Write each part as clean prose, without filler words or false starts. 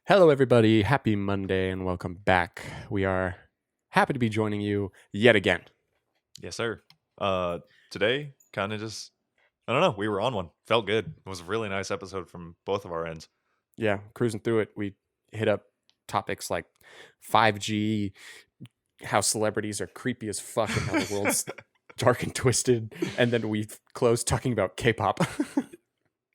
Hello, everybody. Happy Monday and welcome back. We are happy to be joining you yet again. Yes, sir. Today, kind of just, I don't know, we were on one. Felt good. It was a really nice episode from both of our ends. Yeah, cruising through it. We hit up topics like 5G, how celebrities are creepy as fuck, and how the world's dark and twisted. And then we closed talking about K-pop.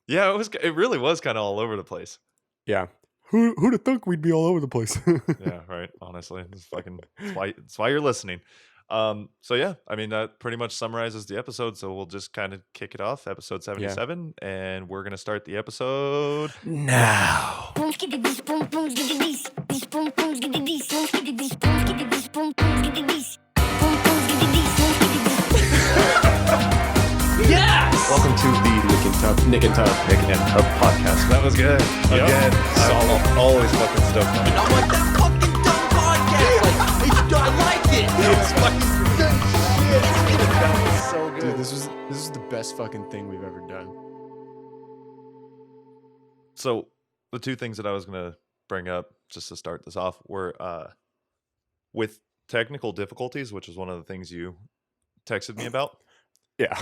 Yeah, it really was kind of all over the place. Yeah. Who'd have thunk we'd be all over the place? Yeah, right. Honestly, it's why you're listening. So yeah, I mean that pretty much summarizes the episode. So we'll just kind of kick it off, episode 77, and we're gonna start the episode Now. Yes! Welcome to the Nick and Tub podcast. That was good. Yep. Again, Solid. I'm always fucking stoked on it. I want that fucking dumb podcast. I like it. It's fucking good shit. That was so good. Dude, this is the best fucking thing we've ever done. So the two things that I was gonna bring up just to start this off were with technical difficulties, which is one of the things you texted me about. Yeah.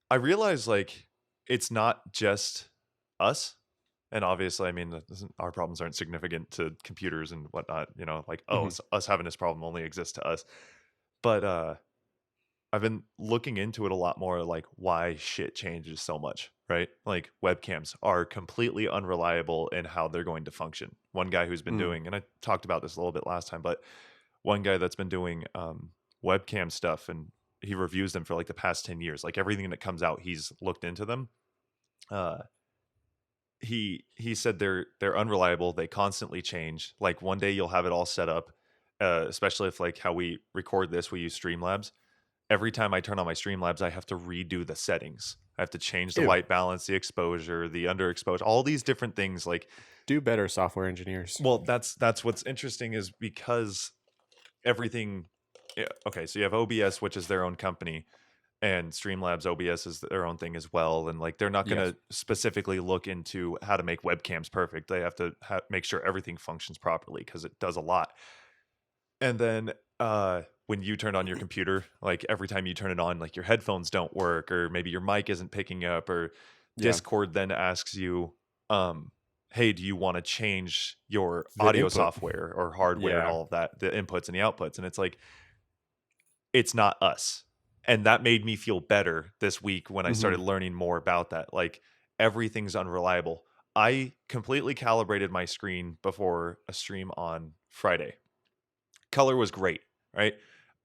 I realized like it's not just us, and obviously, I mean, our problems aren't significant to computers and whatnot. You know, like us having this problem only exists to us. But I've been looking into it a lot more, like why shit changes so much, right? Like webcams are completely unreliable in how they're going to function. One guy who's been doing, and I talked about this a little bit last time, but one guy that's been doing webcam stuff, and he reviews them for like the past 10 years. Like everything that comes out, he's looked into them. He said they're unreliable. They constantly change. Like one day you'll have it all set up, especially if like how we record this, we use Streamlabs. Every time I turn on my Streamlabs, I have to redo the settings. I have to change the white balance, the exposure, the underexposure, all these different things. Like, do better, software engineers. well, that's what's interesting is because everything. Yeah, okay, so you have OBS, which is their own company, and Streamlabs OBS is their own thing as well. And like they're not going to specifically look into how to make webcams perfect. They have to make sure everything functions properly because it does a lot. And then when you turn on your computer, like every time you turn it on, like your headphones don't work, or maybe your mic isn't picking up, or Discord then asks you, hey, do you want to change your audio software or hardware and all of that, the inputs and the outputs? And it's like, it's not us. And that made me feel better this week when I started learning more about that. Like everything's unreliable. I completely calibrated my screen before a stream on Friday. Color was great, right?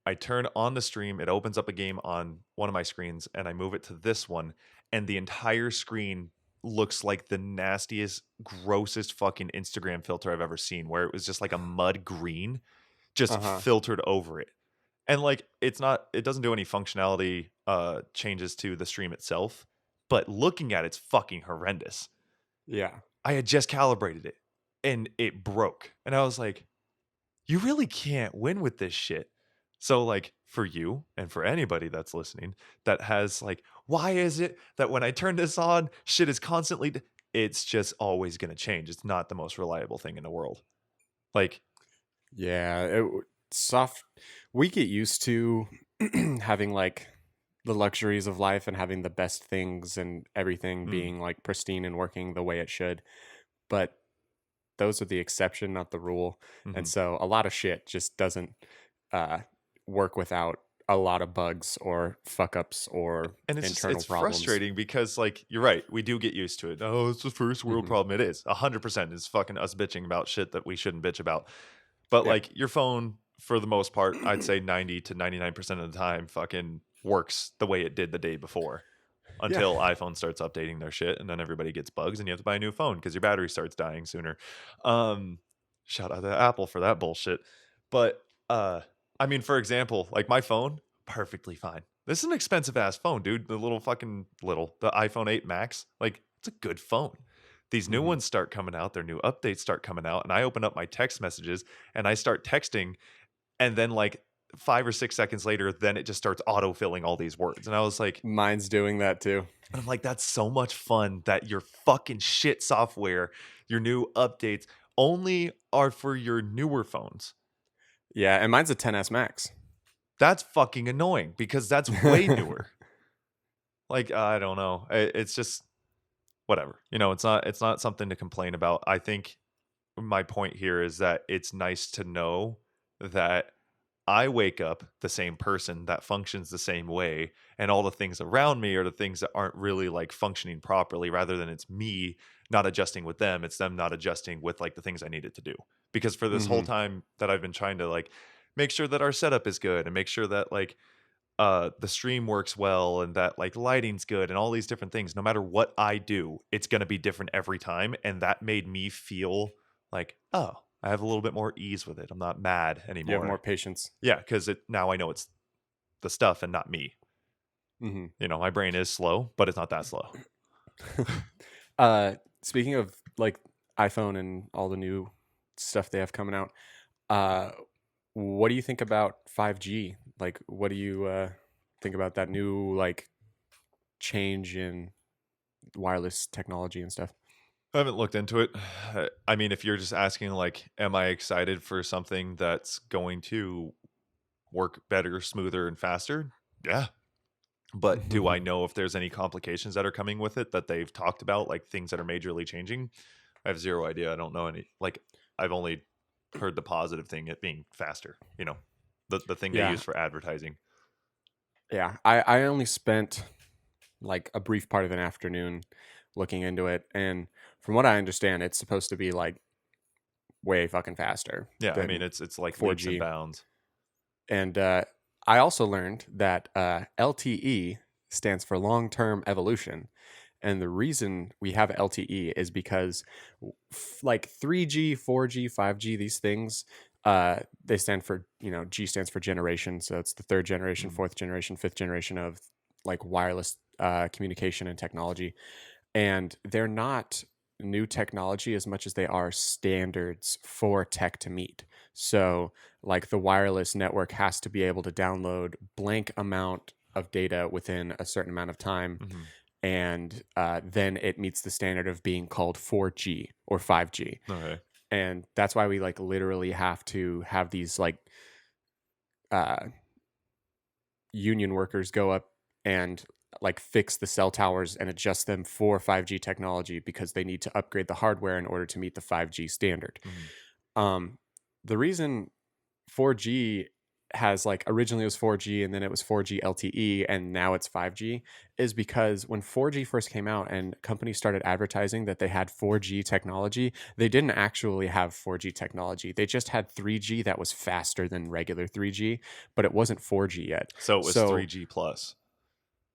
I turn on the stream, it opens up a game on one of my screens, and I move it to this one, and the entire screen looks like the nastiest, grossest fucking Instagram filter I've ever seen, where it was just like a mud green just filtered over it. And like it doesn't do any functionality changes to the stream itself, but looking at it's fucking horrendous. Yeah. I had just calibrated it and it broke. And I was like, you really can't win with this shit. So like for you and for anybody that's listening that has like, why is it that when I turn this on, shit is constantly, it's just always going to change. It's not the most reliable thing in the world. Like, yeah, we get used to having like the luxuries of life and having the best things and everything being like pristine and working the way it should. But those are the exception, not the rule. And so a lot of shit just doesn't work without a lot of bugs or fuck ups or internal problems. Frustrating because like you're right, we do get used to it. Oh, it's the first world problem. It is 100% is fucking us bitching about shit that we shouldn't bitch about. But like your phone, for the most part, I'd say 90 to 99% of the time fucking works the way it did the day before until iPhone starts updating their shit, and then everybody gets bugs and you have to buy a new phone because your battery starts dying sooner. Shout out to Apple for that bullshit. But I mean, for example, like my phone, perfectly fine. This is an expensive ass phone, dude. The the iPhone 8 Max, like it's a good phone. These new ones start coming out, their new updates start coming out, and I open up my text messages and I start texting, and then like 5 or 6 seconds later, then it just starts auto-filling all these words. And I was like, mine's doing that too. And I'm like, that's so much fun that your fucking shit software your new updates only are for your newer phones. Yeah, and mine's a 10s Max. That's fucking annoying because that's way newer. Like, I don't know. It's just whatever. It's not something to complain about. I think my point here is that it's nice to know that I wake up the same person that functions the same way, and all the things around me are the things that aren't really like functioning properly, rather than it's me not adjusting with them, it's them not adjusting with like the things I needed to do. Because for this whole Hmm. time that I've been trying to like make sure that our setup is good and make sure that like the stream works well and that like lighting's good and all these different things, no matter what I do, it's going to be different every time, and that made me feel like, oh, I have a little bit more ease with it. I'm not mad You have more anymore. patience. Yeah, because now I know it's the stuff and not me. Hmm. My brain is slow, but it's not that slow. Speaking of like iPhone and all the new stuff they have coming out, what do you think about 5G? Like, what do you think about that new like change in wireless technology and stuff? I haven't looked into it. I mean, if you're just asking like, am I excited for something that's going to work better, smoother, and faster? Yeah. But do I know if there's any complications that are coming with it that they've talked about, like things that are majorly changing? I have zero idea. I don't know any. Like, I've only heard the positive thing, it being faster. The thing they Yeah, use for advertising. yeah. I only spent like a brief part of an afternoon looking into it, and from what I understand, it's supposed to be like way fucking faster Yeah, I mean, than it's like leaps and 4G. bounds. And I also learned that LTE stands for long-term evolution. And the reason we have LTE is because like 3G, 4G, 5G, these things, they stand for, G stands for generation. So it's the third generation, Mm. fourth generation, fifth generation of like wireless communication and technology. And they're not new technology as much as they are standards for tech to meet. So like the wireless network has to be able to download blank amount of data within a certain amount of time, Mhm. and then it meets the standard of being called 4G or 5G. Okay. And that's why we like literally have to have these like uh, union workers go up and like fix the cell towers and adjust them for 5G technology, because they need to upgrade the hardware in order to meet the 5G standard. Mhm. The reason 4G has like originally it was 4G and then it was 4G LTE and now it's 5G is because when 4G first came out and companies started advertising that they had 4G technology, they didn't actually have 4G technology. They just had 3G that was faster than regular 3G, but it wasn't 4G yet. So it was So 3G plus.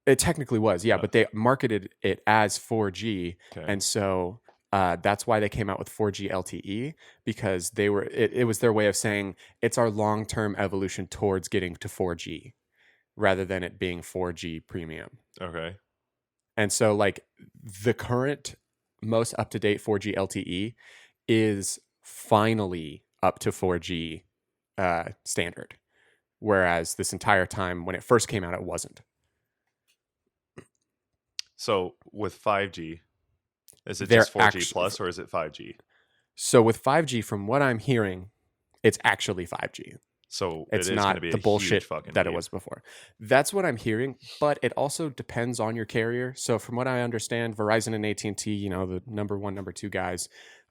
it technically was, yeah, Oh, but they marketed it as 4G, okay. and so that's why they came out with 4G LTE, because it was their way of saying it's our long-term evolution towards getting to 4G rather than it being 4G premium. Okay. And so like the current most up-to-date 4G LTE is finally up to 4G standard, whereas this entire time when it first came out it wasn't. So with 5G, is it They're just 4G plus or is it 5G? So with 5G, from what I'm hearing, it's actually 5G. So It's it is going to not be the a huge bullshit fucking that it leap. was before. That's what I'm hearing, but it also depends on your carrier. So from what I understand, Verizon and AT&T, the number one, number two guys,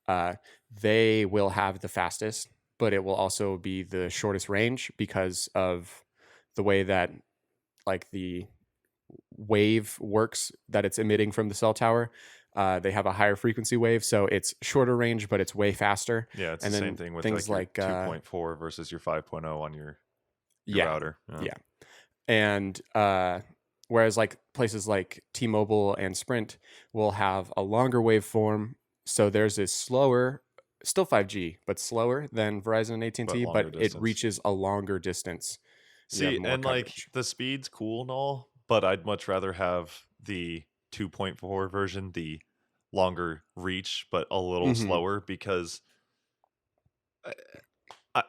they will have the fastest, but it will also be the shortest range because of the way that like the wave works that it's emitting from the cell tower. They have a higher frequency wave, so it's shorter range, but it's way faster. Yeah, it's And the then same thing with things like your like 2.4 versus your 5.0 on your yeah, router. yeah, and whereas like places like T-Mobile and Sprint will have a longer waveform, so theirs is slower, still 5G, but slower than Verizon and AT&T, longer but it distance. reaches a longer distance. You have See, more and like coverage. the speed's cool and all, but I'd much rather have the 2.4 version, the longer reach, but a little Mhm. slower, because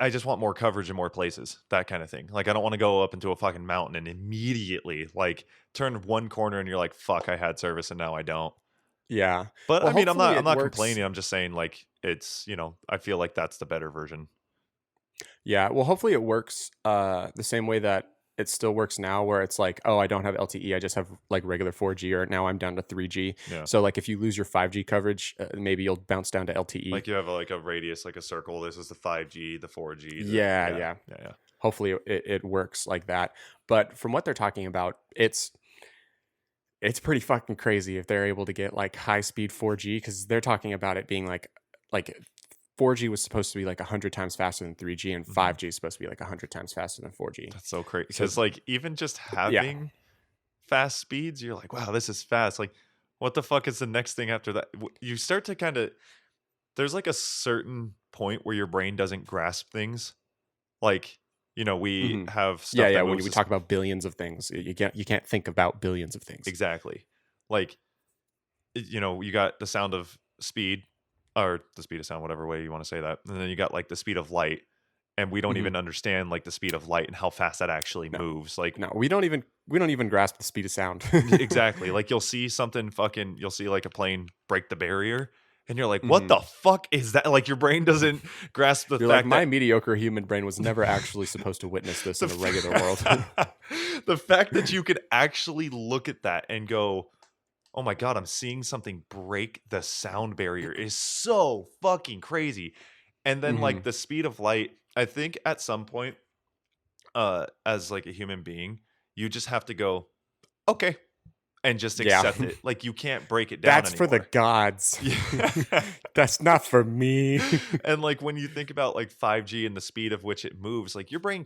I just want more coverage in more places, that kind of thing. Like, I don't want to go up into a fucking mountain and immediately like turn one corner and you're like, fuck, I had service and now I don't. Yeah. But Well, I mean, hopefully I'm it not works. complaining. I'm just saying like it's, I feel like that's the better version. Yeah. Well, hopefully it works the same way that it still works now, where it's like, oh, I don't have LTE, I just have like regular 4G, or now I'm down to 3G. Yeah. So like if you lose your 5G coverage, maybe you'll bounce down to LTE. Like you have like a radius, like a circle. This is the 5G, the 4G. Yeah, Yeah. yeah. Yeah. Hopefully it works like that. But from what they're talking about, it's pretty fucking crazy if they're able to get like high speed 4G, because they're talking about it being like 4G was supposed to be like 100 times faster than 3G, and Mhm. 5G is supposed to be like 100 times faster than 4G. That's so crazy. So Because like even just yeah, having fast speeds, you're like, wow, this is fast. Like, what the fuck is the next thing after that? You start to kind of, there's like a certain point where your brain doesn't grasp things. Like, we mhm. have Yeah, stuff yeah. that When moves we this talk about billions of things, you can't think about billions of things. exactly. Like, you got the sound of speed or the speed of sound, whatever way you want to say that. And then you got like the speed of light. And we don't Mhm. even understand like the speed of light and how fast that actually No, moves. Like, no, we don't even grasp the speed of sound. exactly. Like you'll see you'll see like a plane break the barrier and you're like, what Mhm. the fuck is that? Like your brain doesn't grasp the You're like, fact my that mediocre human brain was never actually supposed to witness this the, in a regular world. the fact that you could actually look at that and go, oh my God, I'm seeing something break the sound barrier is so fucking crazy. And then like Mhm. the speed of light, I think at some point, as like a human being, you just have to go, okay, and just Yeah. accept it. Like you can't break it down That's for the anymore. gods. Yeah. That's not for me. And like when you think about like 5G and the speed of which it moves, like your brain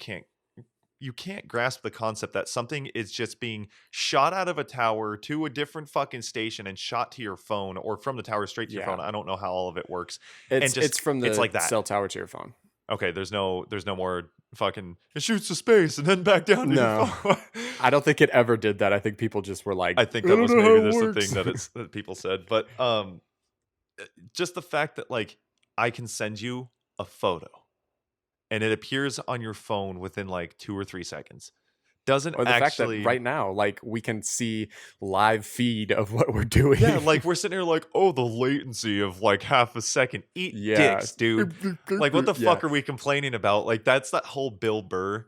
you can't grasp the concept that something is just being shot out of a tower to a different fucking station and shot to your phone, or from the tower straight to your Yeah. phone. I don't know how all of it works. And It's just from it's the like that. cell tower to your phone. Okay, there's no more fucking it shoots to space and then back down to your No. phone. I don't think it ever did that. I think people just were like, I think I that don't was know how maybe it this the works. thing that people said. But just the fact that like I can send you a photo and it appears on your phone within like 2 or 3 seconds doesn't Or the fact that actually. right now, like, we can see live feed of what we're doing. Yeah, like we're sitting here like, oh, the latency of like half a second. Eat Yeah. dicks, dude. Like, what the Yeah. fuck are we complaining about? Like, that's that whole Bill Burr,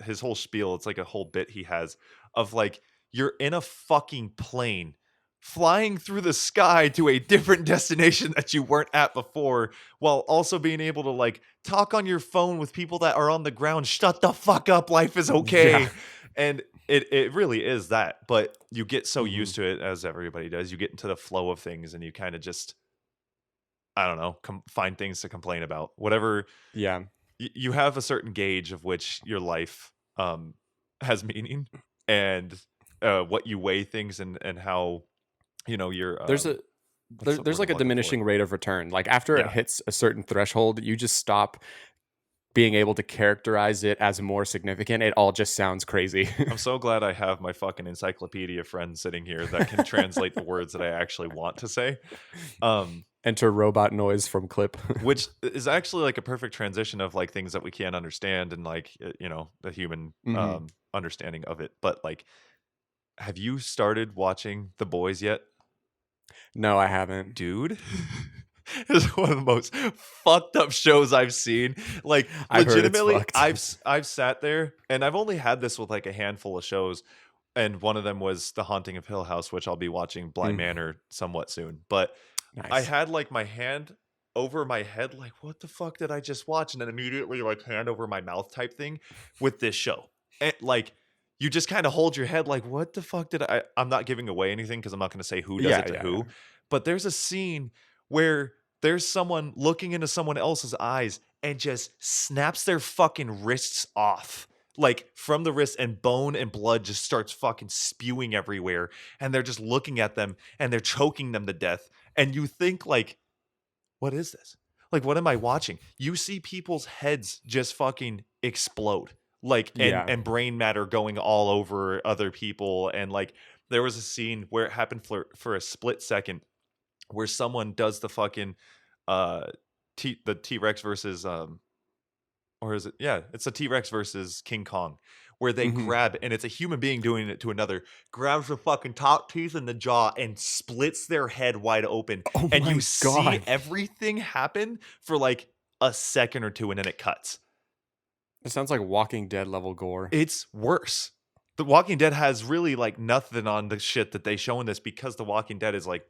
his whole spiel. It's like a whole bit he has of like, you're in a fucking plane flying through the sky to a different destination that you weren't at before, while also being able to like talk on your phone with people that are on the ground. Shut the fuck up. Life is okay. Yeah. And it really is that, but you get so Mhm. used to it, as everybody does. You get into the flow of things and you kind of just, I don't know, find things to complain about. Whatever, Yeah. you have a certain gauge of which your life has meaning, and what you weigh things, and how you're There's a what's the there's word like I'm a looking for? diminishing rate of return. Like after it Yeah. hits a certain threshold, you just stop being able to characterize it as more significant. It all just sounds crazy. I'm so glad I have my fucking encyclopedia friend sitting here that can translate the words that I actually want to say. Enter robot noise from clip. Which is actually like a perfect transition of like things that we can't understand, and like the human Mhm. understanding of it. But like, have you started watching The Boys yet, No, I haven't. dude? It's one of the most fucked up shows I've seen. Like, I've heard it's legitimately, fucked. I've sat there, and I've only had this with like a handful of shows, and one of them was The Haunting of Hill House, which I'll be watching Blind Mm. Manor somewhat soon. But I Nice. had like my hand over my head, like, what the fuck did I just watch? And then immediately like hand over my mouth type thing with this show. And like, you just kind of hold your head like, what the fuck did I'm not giving away anything because I'm not going to say who does Yeah, it to yeah, who. yeah. But there's a scene where there's someone looking into someone else's eyes and just snaps their fucking wrists off. Like from the wrist, and bone and blood just starts fucking spewing everywhere. And they're just looking at them and they're choking them to death. And you think like, what is this? Like, what am I watching? You see people's heads just fucking explode. Like, Yeah. and brain matter going all over other people. And like, there was a scene where it happened for a split second where someone does the fucking the T-Rex versus or is it, yeah, it's a T-Rex versus King Kong, where they grab, and it's a human being doing it to another, grabs the fucking top teeth in the jaw and splits their head wide open. Oh And my you see God. everything happen for like a second or two, and then it cuts. It sounds like Walking Dead level gore. It's worse. The Walking Dead has really like nothing on the shit that they show in this, because The Walking Dead is like,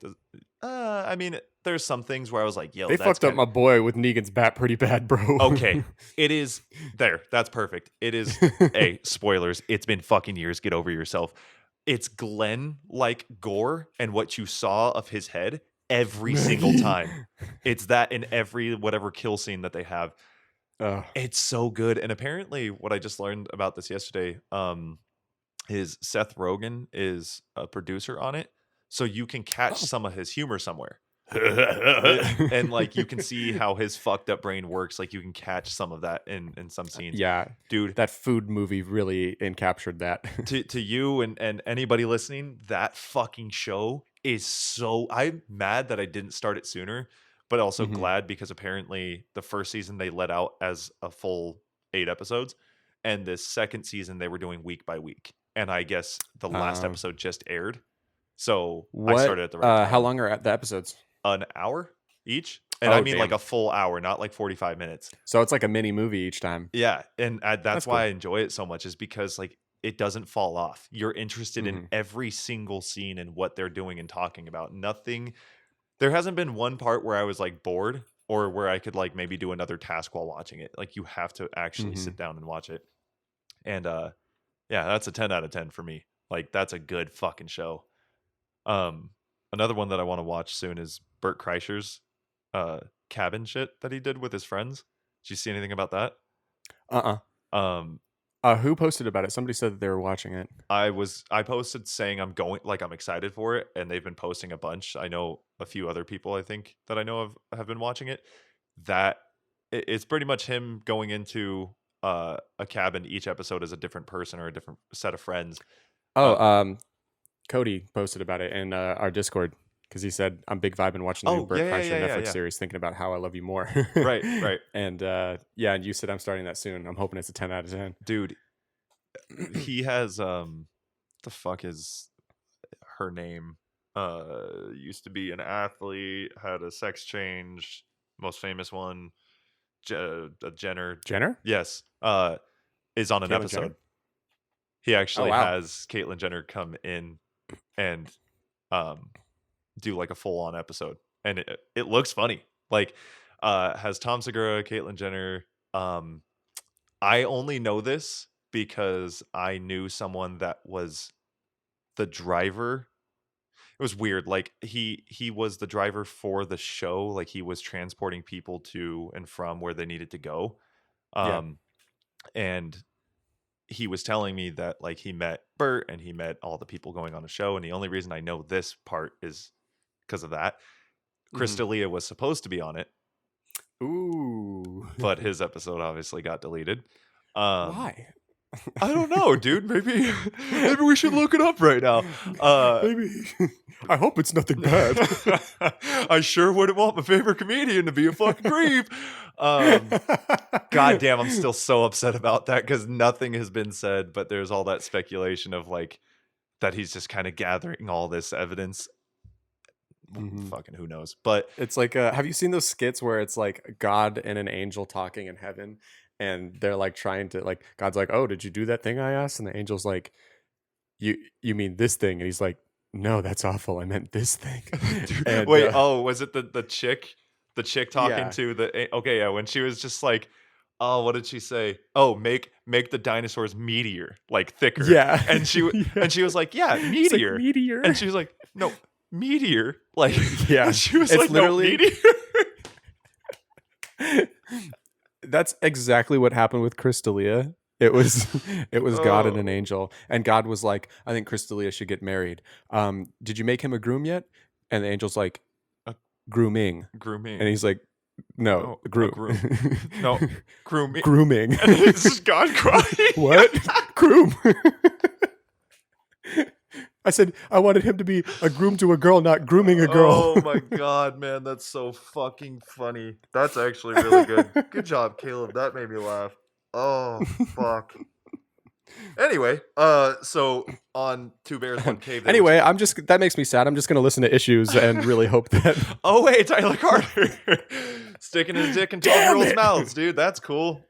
I mean, there's some things where I was like, yo, They that's fucked up my boy with Negan's bat pretty bad, bro. okay. It is there. That's perfect. It is. Hey, spoilers. It's been fucking years. Get over yourself. It's Glenn like gore, and what you saw of his head every single time. It's that in every whatever kill scene that they have. It's so good. And apparently, what I just learned about this yesterday, is Seth Rogen is a producer on it, so you can catch some of his humor somewhere. And like you can see how his fucked up brain works. Like you can catch some of that in some scenes. Yeah, dude, that food movie really encaptured that. to you and anybody listening, that fucking show is so. I'm mad that I didn't start it sooner, but also glad, because apparently the first season they let out as a full 8 episodes, and this second season they were doing week by week. And I guess the last episode just aired, so I started at the right time. How long are the episodes? An hour each, and I mean like a full hour, not like 45 minutes. So it's like a mini movie each time. Yeah, and that's why cool. I enjoy it so much, is because like it doesn't fall off. You're interested in every single scene and what they're doing and talking about. Nothing. There hasn't been one part where I was like bored, or where I could like maybe do another task while watching it. Like you have to actually sit down and watch it. And yeah, that's a 10 out of 10 for me. Like that's a good fucking show. Another one that I want to watch soon is Bert Kreischer's cabin shit that he did with his friends. Did you see anything about that? Who posted about it? Somebody said that they were watching it. I posted saying I'm excited for it, and they've been posting a bunch. I know a few other people I think that I know have been watching it. That it's pretty much him going into a cabin. Each episode is a different person or a different set of friends. Cody posted about it in our Discord, because he said, I'm big vibing watching the new Bert Kreischer Netflix series, thinking about how I love you more. Right. And and you said I'm starting that soon. I'm hoping it's a 10 out of 10. Dude, he has the fuck is her name? Used to be an athlete, had a sex change, most famous one, Jenner. Jenner? Yes. Is on an episode. Jenner? He actually has Caitlyn Jenner come in and do like a full-on episode, and it looks funny. Like has Tom Segura, Caitlyn Jenner. I only know this because I knew someone that was the driver. It was weird. Like he was the driver for the show. Like he was transporting people to and from where they needed to go. And he was telling me that like he met Bert and he met all the people going on the show. And the only reason I know this part is because of that. Chris D'Elia was supposed to be on it. Ooh. But his episode obviously got deleted. Why? I don't know, dude. Maybe we should look it up right now. Maybe. I hope it's nothing bad. I sure wouldn't want my favorite comedian to be a fucking creep. God damn, I'm still so upset about that because nothing has been said, but there's all that speculation of like that he's just kind of gathering all this evidence. Fucking who knows? But it's like, have you seen those skits where it's like God and an angel talking in heaven? And they're like trying to like, God's like, oh, did you do that thing I asked? And the angel's like, you mean this thing? And he's like, no, that's awful. I meant this thing. Dude, and, wait, was it the chick talking to the, okay. Yeah. When she was just like, oh, what did she say? Oh, make the dinosaurs meteor, like thicker. Yeah. And she was like, yeah, meteor. Like, meteor. And she was like, no, meteor. Like, yeah. She was it's like, literally, no, meteor. That's exactly what happened with Chris D'Elia. It was God and an angel, and God was like, I think Chris D'Elia should get married. Did you make him a groom yet? And the angel's like, grooming. And he's like, no, groom. No, grooming. Grooming. And it's just God crying. What? Groom. I said I wanted him to be a groom to a girl, not grooming a girl. Oh my God, man. That's so fucking funny. That's actually really good. Good job, Caleb. That made me laugh. Oh, fuck. Anyway, so on Two Bears One Cave. they were Anyway, that makes me sad. I'm just gonna listen to issues and really hope that. Oh wait, Tyler Carter sticking his dick in 12-year-olds' it. mouths, dude. That's cool.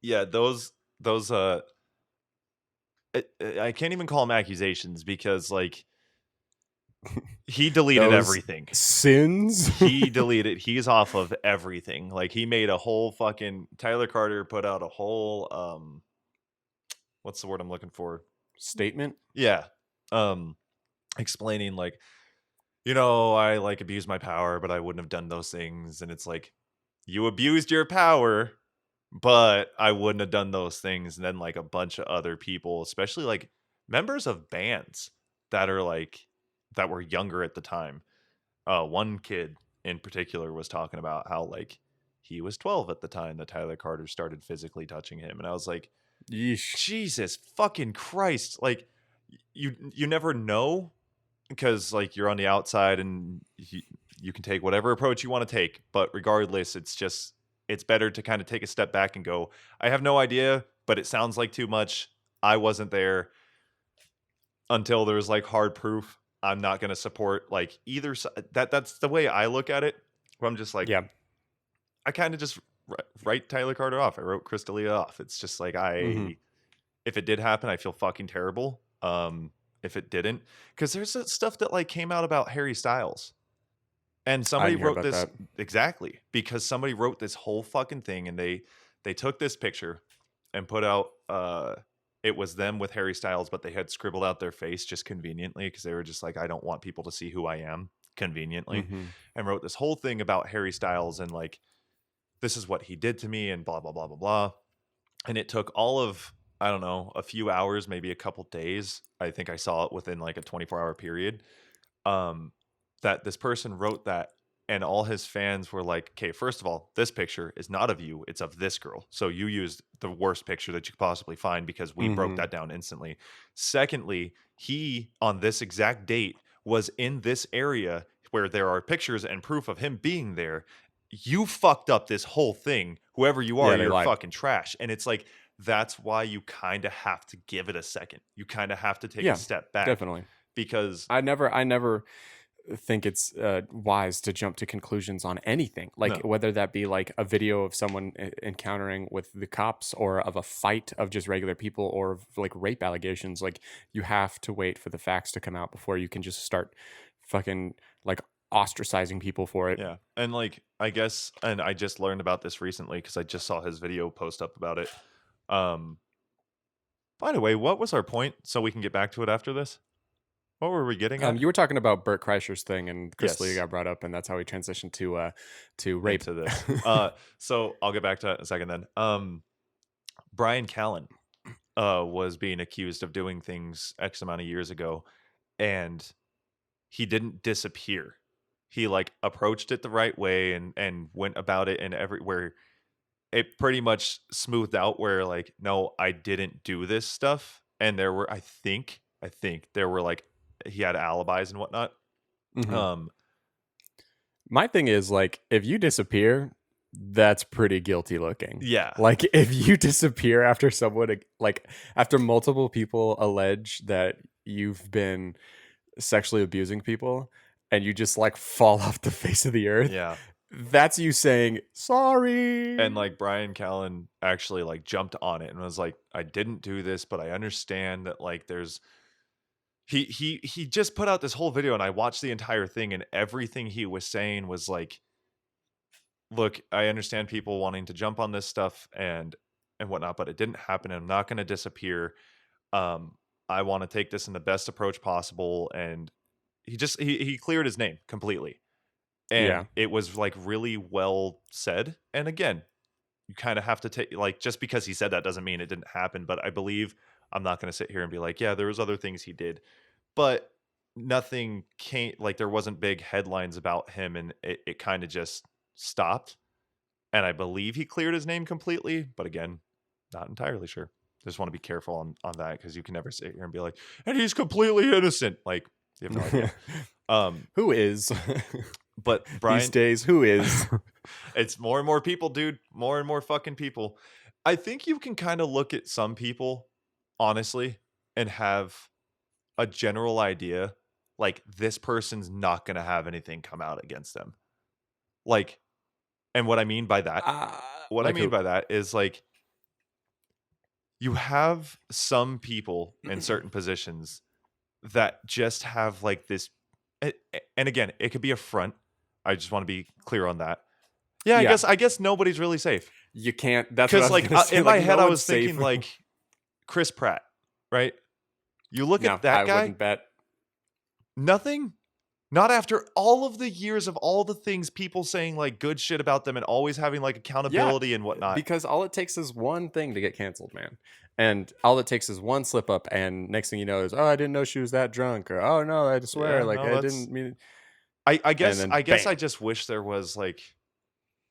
Yeah, those I can't even call them accusations because like he deleted Those everything. Sins. He deleted. He's off of everything. Like he made a whole fucking Tyler Carter put out a whole what's the word I'm looking for? Statement. Yeah. Explaining like, I like abused my power, but I wouldn't have done those things. And it's like, you abused your power, but I wouldn't have done those things. And then like a bunch of other people, especially like members of bands that were younger at the time. One kid in particular was talking about how like he was 12 at the time that Tyler Carter started physically touching him. And I was like, Yeesh. Jesus fucking Christ. Like you never know because like you're on the outside and you can take whatever approach you want to take. But regardless, it's better to kind of take a step back and go, I have no idea, but it sounds like too much. I wasn't there until there's like hard proof. I'm not going to support like either side. That's the way I look at it. Where I'm just like, Yeah. I kind of just write Tyler Carter off. I wrote Chris D'Elia off. It's just like if it did happen, I feel fucking terrible. If it didn't, because there's stuff that like came out about Harry Styles, and somebody wrote this exactly because somebody wrote this whole fucking thing, and they took this picture and put out it was them with Harry Styles, but they had scribbled out their face just conveniently because they were just like, I don't want people to see who I am conveniently, and wrote this whole thing about Harry Styles and like, this is what he did to me and blah, blah, blah, blah, blah. And it took all of, I don't know, a few hours, maybe a couple days. I think I saw it within like a 24-hour period that this person wrote that. And all his fans were like, okay, first of all, this picture is not of you. It's of this girl. So you used the worst picture that you could possibly find because we broke that down instantly. Secondly, he, on this exact date, was in this area where there are pictures and proof of him being there. You fucked up this whole thing. Whoever you are, you're fucking trash. And it's like, that's why you kind of have to give it a second. You kind of have to take a step back. Definitely. Because I never think it's wise to jump to conclusions on anything, like whether that be like a video of someone encountering with the cops or of a fight of just regular people or like rape allegations. Like you have to wait for the facts to come out before you can just start fucking like ostracizing people for it. Yeah. And like I guess, and I just learned about this recently because I just saw his video post up about it. By the way, what was our point so we can get back to it after this? What were we getting at? You were talking about Bert Kreischer's thing, and Chris D'Elia got brought up, and that's how we transitioned to rape. To this. So I'll get back to that in a second then. Brian Callen was being accused of doing things X amount of years ago, and he didn't disappear. He like approached it the right way and went about it, and everywhere it pretty much smoothed out where like, no, I didn't do this stuff. And there were, I think there were like, he had alibis and whatnot. My thing is like, if you disappear, that's pretty guilty looking. Yeah. Like if you disappear after someone, like after multiple people allege that you've been sexually abusing people and you just like fall off the face of the earth. Yeah. That's you saying sorry. And like Brian Callen actually like jumped on it and was like, I didn't do this, but I understand that like there's he just put out this whole video and I watched the entire thing, and everything he was saying was like, look, I understand people wanting to jump on this stuff and whatnot, but it didn't happen. And I'm not going to disappear. I want to take this in the best approach possible. And he cleared his name completely. And it was like really well said. And again, you kind of have to take like, just because he said that doesn't mean it didn't happen. But I believe, I'm not going to sit here and be like, yeah, there was other things he did, but nothing came, like there wasn't big headlines about him, and it kind of just stopped. And I believe he cleared his name completely, but again, not entirely sure. Just want to be careful on that, because you can never sit here and be like, and he's completely innocent. Like, you have no idea. Who is? But Brian, these days, who is? It's more and more people, dude. More and more fucking people. I think you can kind of look at some people, honestly, and have a general idea, like this person's not going to have anything come out against them. Like, and what I mean by that, Like who? is like you have some people in certain positions that just have like this, and again, it could be a front. I just want to be clear on that. Yeah, Yeah. I guess nobody's really safe. You can't. That's what I Because was like gonna say. in my like, head, no I one's was thinking safe. like Chris Pratt, right? You look No, at that I guy, wouldn't bet. nothing. Not after all of the years of all the things people saying like good shit about them and always having like accountability and whatnot. Because all it takes is one thing to get canceled, man. And all it takes is one slip up, and next thing you know is, oh, I didn't know she was that drunk, or oh no, I swear, Yeah, like no, I didn't mean. I guess then I bam. just wish there was like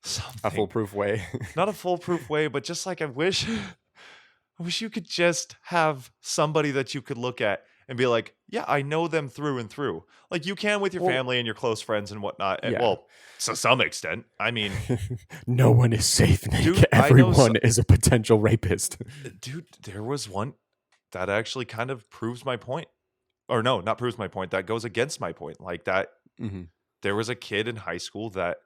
A something, foolproof way. not a foolproof way, but just like I wish you could just have somebody that you could look at and be like, yeah, I know them through and through. Like you can with your Well, family and your close friends and whatnot. And, yeah. well, to some extent. I mean, No one is safe, Nick. Dude, I know Everyone is a potential rapist. dude, there was one that actually kind of proves my point. Or no, not proves my point. That goes against my point. Like that, Mhm. there was a kid in high school that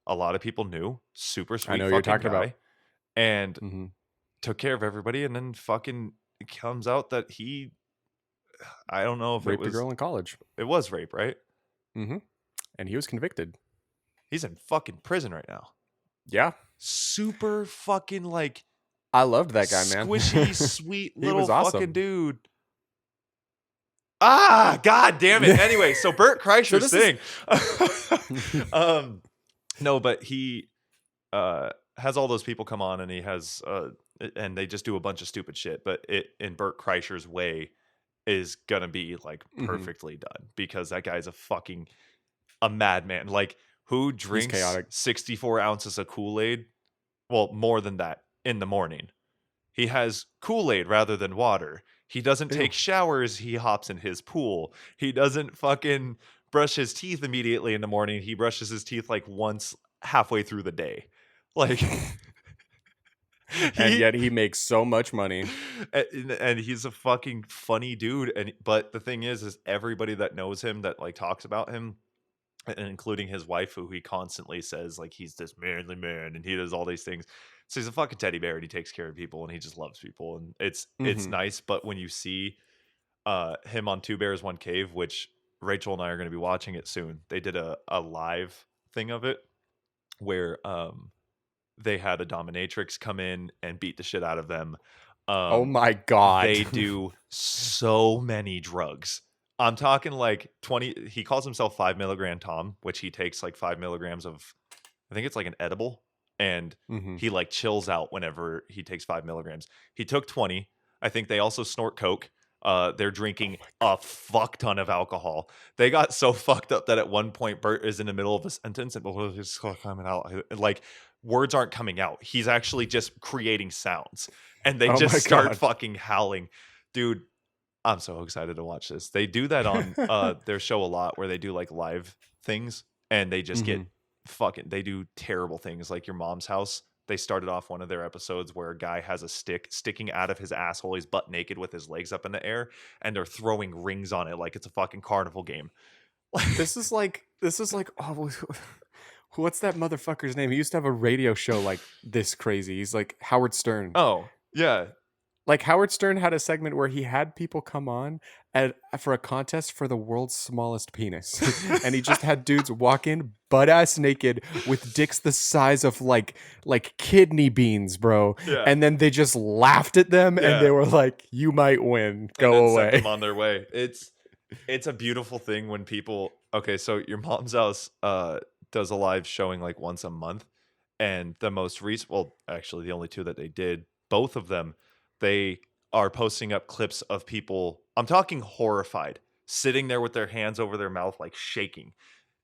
a lot of people knew, super sweet I know fucking you're talking guy, about. and Mhm. took care of everybody. And then fucking it comes out that he, I don't know if Raped a girl in college. it was rape, right? Mm-hmm. And he was convicted. He's in fucking prison right now. Yeah. Super fucking like I loved that guy, man. squishy, sweet He little was awesome. fucking dude. Ah, god damn it. Anyway, so Bert Kreischer's this thing. No, but he has all those people come on and he has and they just do a bunch of stupid shit, but it in Bert Kreischer's way is gonna be like Mhm. perfectly done because that guy's a madman. Like who drinks chaotic. 64 ounces of Kool-Aid? Well, more than that in the morning. He has Kool-Aid rather than water. He doesn't take showers. He hops in his pool. He doesn't fucking brush his teeth immediately in the morning. He brushes his teeth like once halfway through the day. Like, And yet he makes so much money. and he's a fucking funny dude. But the thing is everybody that knows him that like talks about him, and including his wife, who he constantly says like he's this manly man and he does all these things. So he's a fucking teddy bear and he takes care of people and he just loves people and it's Mhm. nice. But when you see him on Two Bears One Cave, which Rachel and I are going to be watching it soon, they did a live thing of it where they had a dominatrix come in and beat the shit out of them. Oh my god. They do so many drugs. I'm talking like 20. He calls himself 5 milligram Tom, which he takes like 5 milligrams of, I think it's like an edible. And Mhm. he like chills out whenever he takes 5 milligrams. He took 20. I think they also snort Coke. They're drinking a fuck ton of alcohol. They got so fucked up that at one point Bert is in the middle of a sentence and he's coming out like words aren't coming out. He's actually just creating sounds, and they Oh just my start God. fucking howling, dude. I'm so excited to watch this. They do that on their show a lot where they do like live things and they just get they do terrible things like Your Mom's House. They started off one of their episodes where a guy has a stick sticking out of his asshole. He's butt naked with his legs up in the air and they're throwing rings on it like it's a fucking carnival game. This is like oh, what's that motherfucker's name? He used to have a radio show like this crazy. He's like Howard Stern. Oh, yeah. Like Howard Stern had a segment where he had people come on for a contest for the world's smallest penis. And he just had dudes walk in butt ass naked with dicks the size of like kidney beans, bro. Yeah. And then they just laughed at them Yeah. and they were like, "You might win. Go and then away." send them on their way. It's a beautiful thing when people. Okay, so Your Mom's House does a live showing like once a month, and the most recent, well, actually the only two that they did, both of them, they are posting up clips of people. I'm talking horrified, sitting there with their hands over their mouth, like shaking.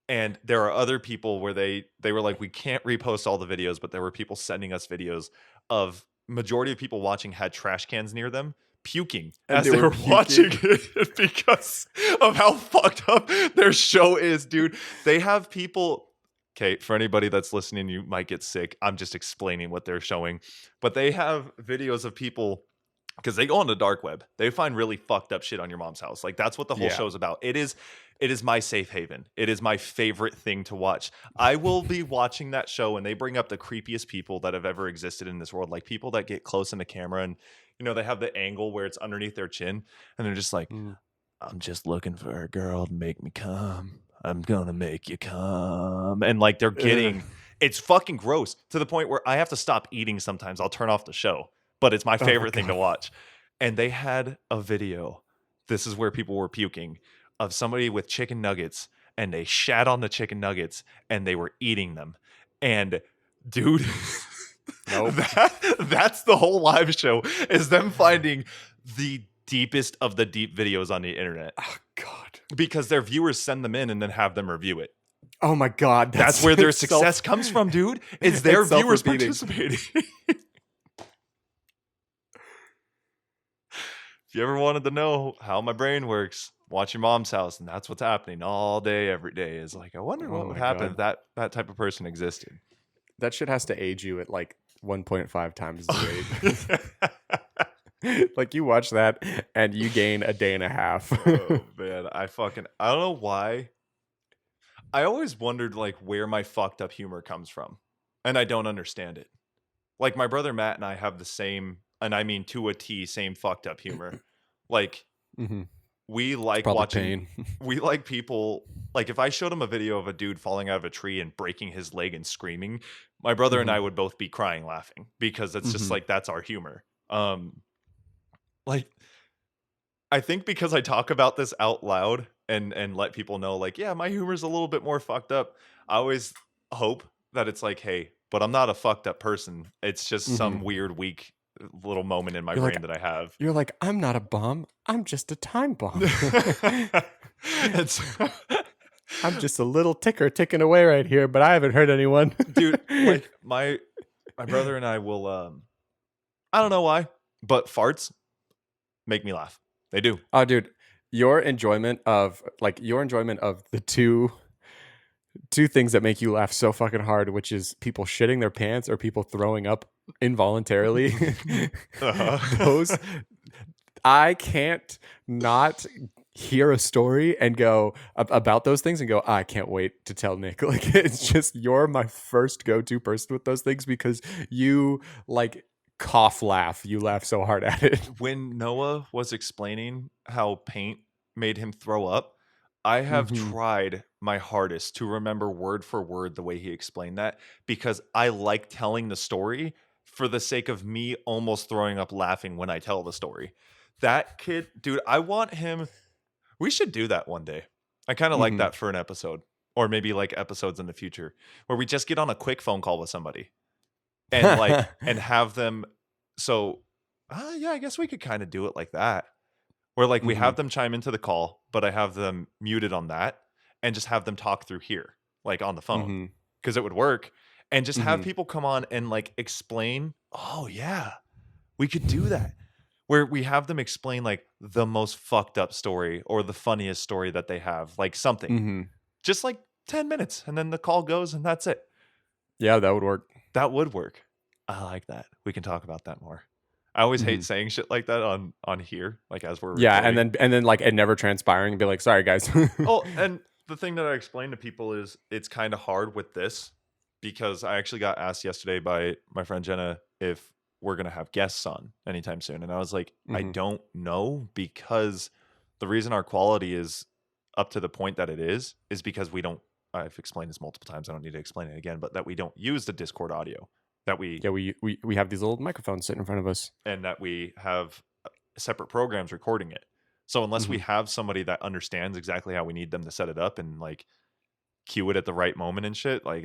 And there are other people where they were like, we can't repost all the videos, but there were people sending us videos of majority of people watching had trash cans near them, puking And as they they were were watching it because of how fucked up their show is, dude. They have people Okay, for anybody that's listening, you might get sick. I'm just explaining what they're showing. But they have videos of people, because they go on the dark web. They find really fucked up shit on your mom's house. Like, that's what the whole Yeah. show's about. It is my safe haven. It is my favorite thing to watch. I will be watching that show, and they bring up the creepiest people that have ever existed in this world. Like, people that get close in the camera, and they have the angle where it's underneath their chin, and they're just like, I'm just looking for a girl to make me come. I'm gonna make you come. And like, they're getting it's fucking gross to the point where I have to stop eating sometimes. I'll turn off the show, but it's my favorite thing to watch. And they had a video. This is where people were puking, of somebody with chicken nuggets, and they shat on the chicken nuggets and they were eating them. And dude, Nope. that's the whole live show, is them finding the deepest of the deep videos on the internet. Oh God. Because their viewers send them in and then have them review it. Oh my God. That's where their success comes from, dude. Is their It's viewers self-repeating. participating. If you ever wanted to know how my brain works, watch your mom's house, and that's what's happening all day, every day. Is like, I wonder what would happen if that type of person existed. That shit has to age you at like 1.5 times the age. Like, you watch that and you gain a day and a half. Oh man, I don't know why. I always wondered like where my fucked up humor comes from, and I don't understand it. Like, my brother Matt and I have the same, and I mean to a T, same fucked up humor. Like, we like watching pain. We like people, like, if I showed him a video of a dude falling out of a tree and breaking his leg and screaming, my brother and I would both be crying laughing, because it's just like, that's our humor. Like, I think because I talk about this out loud and let people know, like, yeah, my humor's a little bit more fucked up, I always hope that it's like, hey, but I'm not a fucked up person. It's just some weird, weak little moment in my brain that I have. You're like, I'm not a bomb. I'm just a time bomb. I'm just a little ticker ticking away right here, but I haven't hurt anyone. Dude, like, my brother and I will, I don't know why, but farts make me laugh. They do. Oh, dude, your enjoyment of the two things that make you laugh so fucking hard, which is people shitting their pants or people throwing up involuntarily. Those, I can't not hear a story and go about those things and go, I can't wait to tell Nick. Like, it's just, you're my first go-to person with those things, because you like laugh. You laugh so hard at it. When Noah was explaining how paint made him throw up, I have tried my hardest to remember word for word the way he explained that, because I like telling the story for the sake of me almost throwing up laughing when I tell the story. That kid, dude, I want him. We should do that one day. I kind of like that for an episode, or maybe like episodes in the future, where we just get on a quick phone call with somebody and like, and have them. So, yeah, I guess we could kind of do it like that, where like we have them chime into the call, but I have them muted on that, and just have them talk through here, like on the phone, because it would work. And just have people come on and like explain. Oh yeah, we could do that, where we have them explain like the most fucked up story or the funniest story that they have, like something, just like 10 minutes, and then the call goes and that's it. Yeah, that would work. That would work. I like that. We can talk about that more. I always hate saying shit like that on here, like as we're recording. and then like it never transpiring and be like, sorry guys. Oh, and the thing that I explain to people is it's kind of hard with this, because I actually got asked yesterday by my friend Jenna if we're going to have guests on anytime soon. And I was like, I don't know, because the reason our quality is up to the point that it is because we don't, I've explained this multiple times, I don't need to explain it again, but that we don't use the Discord audio. That we have these little microphones sitting in front of us, and that we have separate programs recording it. So unless we have somebody that understands exactly how we need them to set it up and like cue it at the right moment and shit, like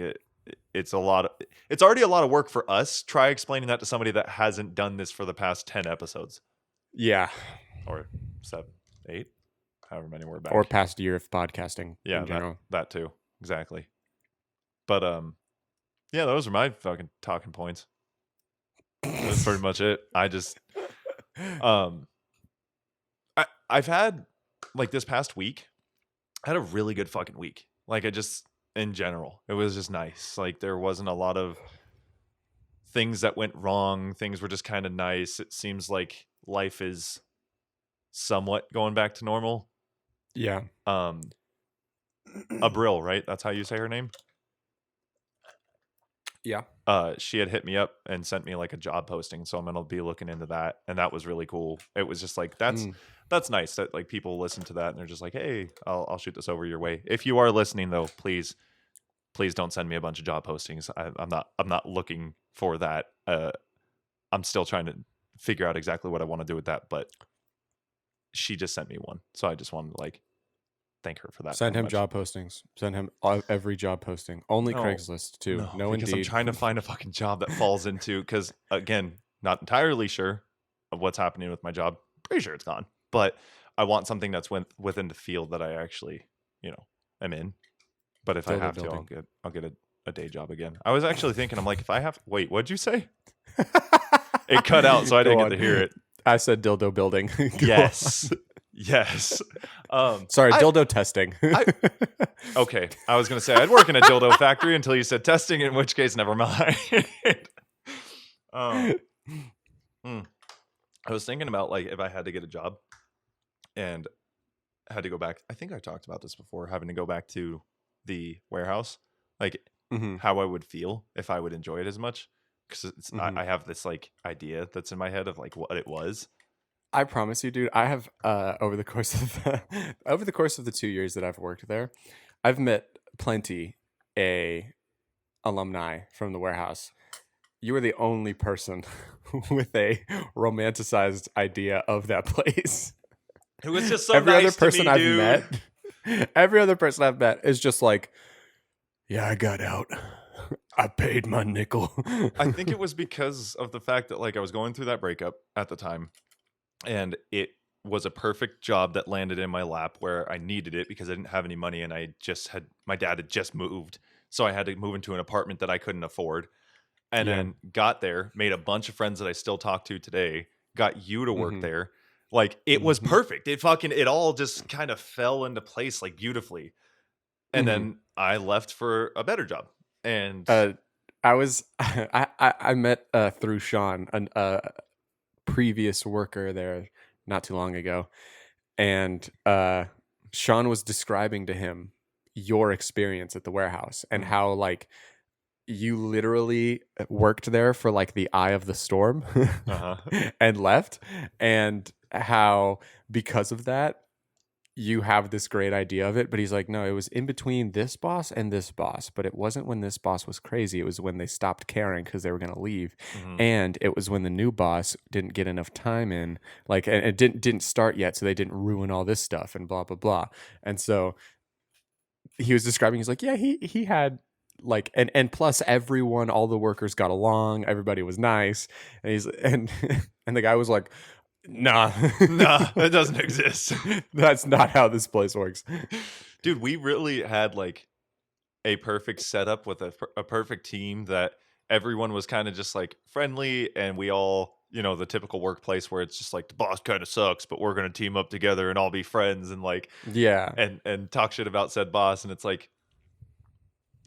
it's already a lot of work for us. Try explaining that to somebody that hasn't done this for the past 10 episodes. Yeah. Or 7, 8, however many we're back. Or past year of podcasting. Yeah, in general. that too. Exactly. But yeah, those are my fucking talking points. That's pretty much it. I just I've had, like, this past week, I had a really good fucking week. Like, I just in general. It was just nice. Like there wasn't a lot of things that went wrong. Things were just kind of nice. It seems like life is somewhat going back to normal. Yeah. Abril, right? That's how you say her name? Yeah. She had hit me up and sent me like a job posting, so I'm gonna be looking into that, and that was really cool. It was just like that's nice that like people listen to that and they're just like, hey, I'll shoot this over your way. If you are listening though, please don't send me a bunch of job postings. I'm not looking for that. I'm still trying to figure out exactly what I want to do with that, but she just sent me one, so I just wanted to like thank her for that. Send him job postings. Send him every job posting. Only Craigslist too. No, because Indeed. I'm trying to find a fucking job that falls into, because again, not entirely sure of what's happening with my job. Pretty sure it's gone, but I want something that's within the field that I actually, am in. But if I have to, I'll get a day job again. I was actually thinking, I'm like, if I have, wait, what'd you say? It cut out, so I didn't get to hear it. I said dildo building. Yes. Yes. Sorry, dildo testing. Okay. I was going to say I'd work in a dildo factory until you said testing, in which case, never mind. I was thinking about like if I had to get a job and had to go back. I think I talked about this before, having to go back to the warehouse, like how I would feel if I would enjoy it as much. Because I have this like idea that's in my head of like what it was. I promise you, dude. I have over the course of the 2 years that I've worked there, I've met plenty alumni from the warehouse. You were the only person with a romanticized idea of that place. It was just so every nice other person to me, dude. met. Every other person I've met is just like, yeah, I got out. I paid my nickel. I think it was because of the fact that like I was going through that breakup at the time. And it was a perfect job that landed in my lap where I needed it because I didn't have any money, and my dad had just moved. So I had to move into an apartment that I couldn't afford. And then got there, made a bunch of friends that I still talk to today, got you to work there. Like it was perfect. It all just kind of fell into place like beautifully. And then I left for a better job. And I met through Sean, a previous worker there not too long ago, and Sean was describing to him your experience at the warehouse and how like you literally worked there for like the eye of the storm and left, and how because of that you have this great idea of it. But he's like, no, it was in between this boss and this boss, but it wasn't when this boss was crazy. It was when they stopped caring because they were going to leave. And it was when the new boss didn't get enough time in, like, and it didn't start yet, so they didn't ruin all this stuff and blah blah blah. And so he was describing, he's like, yeah, he had like, and plus everyone, all the workers got along, everybody was nice, and and the guy was like, nah, that doesn't exist. That's not how this place works. Dude, we really had like a perfect setup with a perfect team that everyone was kind of just like friendly, and we all, the typical workplace where it's just like the boss kind of sucks, but we're going to team up together and all be friends and like, and talk shit about said boss. And it's like,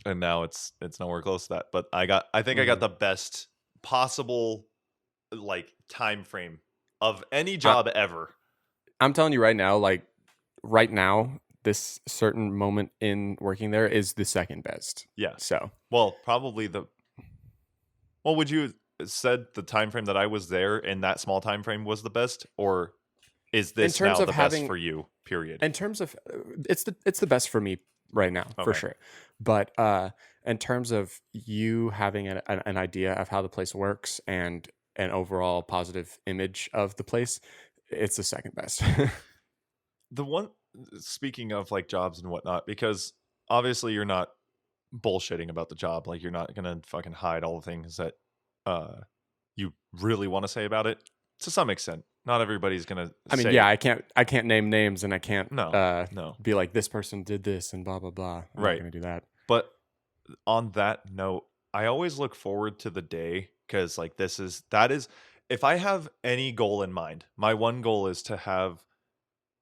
and now it's nowhere close to that. But I think I got the best possible like time frame of any job ever. I'm telling you right now, like right now, this certain moment in working there is the second best. Yeah. So, well, probably would you said the time frame that I was there in that small time frame was the best, or is this now the best for you? Period. In terms of, it's the best for me right now, for sure. But in terms of you having an idea of how the place works and an overall positive image of the place, it's the second best. The one, speaking of like jobs and whatnot, because obviously you're not bullshitting about the job. Like you're not going to fucking hide all the things that you really want to say about it to some extent. Not everybody's going to I can't name names, and I can't no. be like, this person did this and blah, blah, blah. I'm not going to do that. But on that note, I always look forward to the day, because like that is if I have any goal in mind, my one goal is to have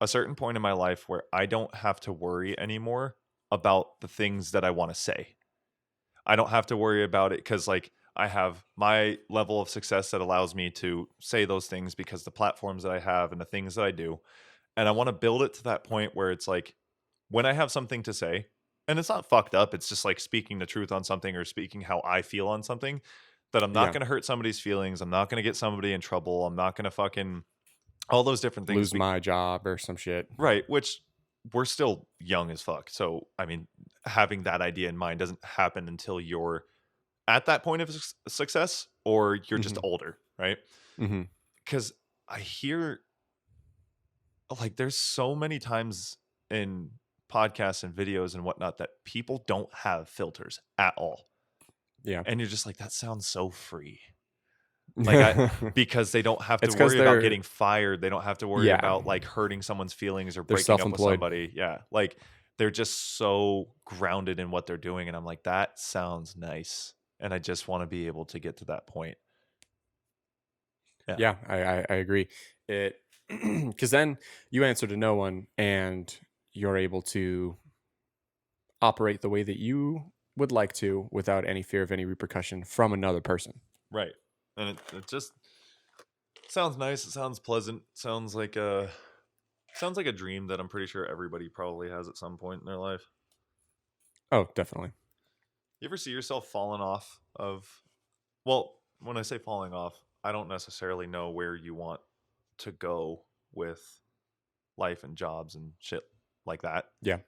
a certain point in my life where I don't have to worry anymore about the things that I want to say. I don't have to worry about it because like I have my level of success that allows me to say those things because the platforms that I have and the things that I do. And I want to build it to that point where it's like when I have something to say, and it's not fucked up, it's just like speaking the truth on something or speaking how I feel on something, that I'm not Yeah. going to hurt somebody's feelings. I'm not going to get somebody in trouble. I'm not going to fucking all those different things. Lose my job or some shit. Right. Which we're still young as fuck. So, I mean, having that idea in mind doesn't happen until you're at that point of success or you're just Mhm. older. Right. Mm-hmm. Because I hear like there's so many times in podcasts and videos and whatnot that people don't have filters at all. Yeah. And you're just like, that sounds so free. Like because they don't have to It's 'cause worry about they're- getting fired. They don't have to worry Yeah. about like hurting someone's feelings or They're breaking up with self-employed. somebody. Yeah. Like they're just so grounded in what they're doing. And I'm like, that sounds nice. And I just want to be able to get to that point. Yeah, I agree. It because then you answer to no one and you're able to operate the way that you would like to without any fear of any repercussion from another person. Right. And it just sounds nice. It sounds pleasant. Sounds like a dream that I'm pretty sure everybody probably has at some point in their life. Oh, definitely. You ever see yourself falling off of, well, when I say falling off, I don't necessarily know where you want to go with life and jobs and shit like that. Yeah.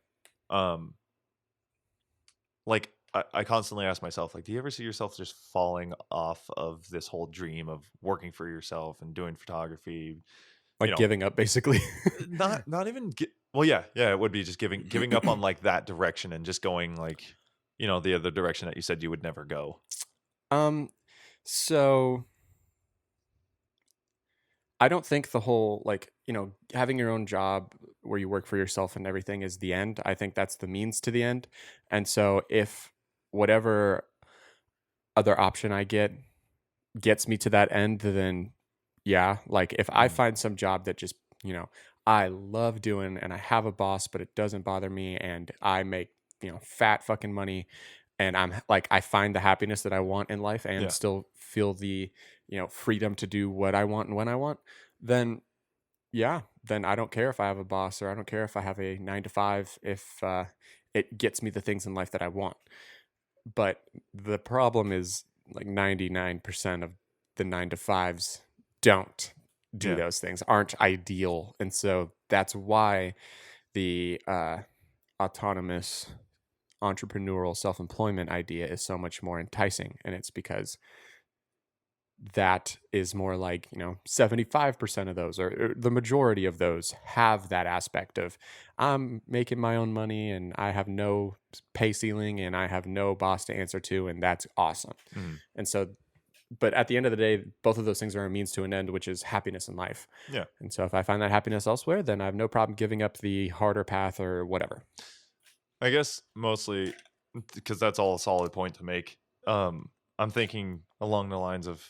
Like I constantly ask myself, like, do you ever see yourself just falling off of this whole dream of working for yourself and doing photography? Like giving up basically. not even well, yeah, it would be just giving up on like that direction and just going like, the other direction that you said you would never go. So I don't think the whole like, having your own job where you work for yourself and everything is the end. I think that's the means to the end. And so if whatever other option I gets me to that end, then yeah, like if I find some job that just, I love doing and I have a boss, but it doesn't bother me and I make, fat fucking money and I'm like, I find the happiness that I want in life and still feel the, freedom to do what I want and when I want, then yeah, then I don't care if I have a boss or I don't care if I have a 9 to 5 if it gets me the things in life that I want. But the problem is like 99% of the 9 to 5s don't do those things, aren't ideal. And so that's why the autonomous entrepreneurial self-employment idea is so much more enticing. And it's because that is more like 75% of those or the majority of those have that aspect of I'm making my own money and I have no pay ceiling and I have no boss to answer to, and that's awesome. And so but at the end of the day, both of those things are a means to an end, which is happiness in life. And so if I find that happiness elsewhere, then I have no problem giving up the harder path or whatever. I guess mostly because that's all a solid point to make. I'm thinking along the lines of